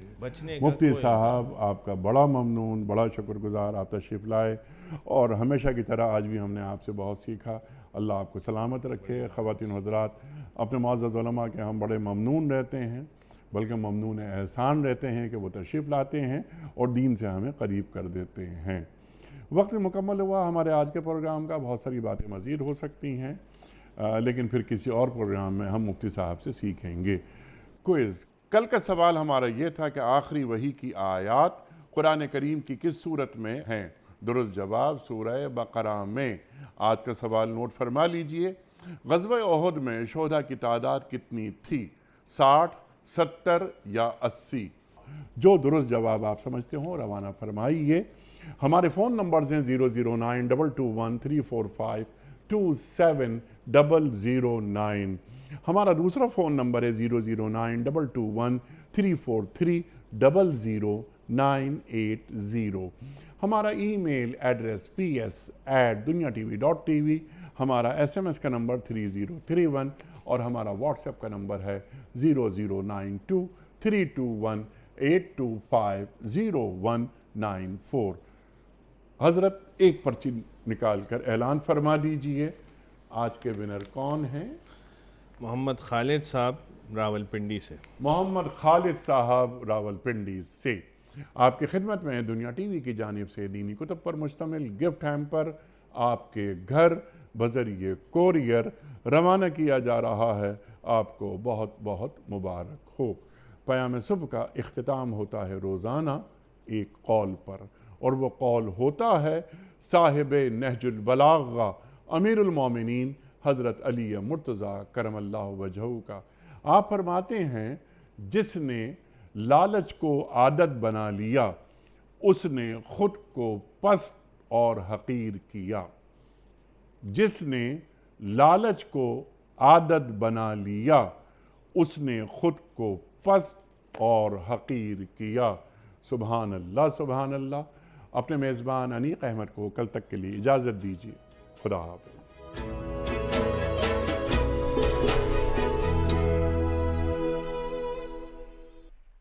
مفتی صاحب آپ کا بڑا ممنون, بڑا شکر گزار, آپ تشریف لائے, اور ہمیشہ کی طرح آج بھی ہم نے آپ سے بہت سیکھا. اللہ آپ کو سلامت رکھے. خواتین و حضرات, اپنے معزز علماء کے ہم بڑے ممنون رہتے ہیں, بلکہ ممنون احسان رہتے ہیں کہ وہ تشریف لاتے ہیں اور دین سے ہمیں قریب کر دیتے ہیں. وقت مکمل ہوا ہمارے آج کے پروگرام کا. بہت ساری باتیں مزید ہو سکتی ہیں, لیکن پھر کسی اور پروگرام میں ہم مفتی صاحب سے سیکھیں گے. کوئز. کل کا سوال ہمارا یہ تھا کہ آخری وحی کی آیات قرآن کریم کی کس سورت میں ہیں؟ درست جواب سورہ بقرہ میں. آج کا سوال نوٹ فرما لیجئے. غزوہ احد میں شہداء کی تعداد کتنی تھی؟ 60, 70 یا 80؟ جو درست جواب آپ سمجھتے ہوں روانہ فرمائیے. ہمارے فون نمبرز ہیں 0092213452709. ہمارا دوسرا فون نمبر ہے 0092234300980. ہمارا ای میل ایڈریس ps@duniatv.tv. ہمارا SMS کا نمبر 3031 اور ہمارا واٹس ایپ کا نمبر ہے 00923218250194. حضرت ایک پرچی نکال کر اعلان فرما دیجئے, آج کے ونر کون ہیں؟ محمد خالد صاحب راولپنڈی سے. محمد خالد صاحب راولپنڈی سے آپ کی خدمت میں دنیا ٹی وی کی جانب سے دینی کتب پر مشتمل گفٹ ہیمپر آپ کے گھر بذریعے کورئر روانہ کیا جا رہا ہے، آپ کو بہت بہت مبارک ہو۔ پیام صبح کا اختتام ہوتا ہے روزانہ ایک قول پر، اور وہ قول ہوتا ہے صاحب نہج البلاغہ امیر المومنین حضرت علی مرتضیٰ کرم اللہ وجہہ کا۔ آپ فرماتے ہیں جس نے لالچ کو عادت بنا لیا اس نے خود کو پست اور حقیر کیا۔ جس نے لالچ کو عادت بنا لیا اس نے خود کو پست اور حقیر کیا۔ سبحان اللہ سبحان اللہ۔ اپنے میزبان انیق احمد کو کل تک کے لیے اجازت دیجیے۔ خدا حافظ۔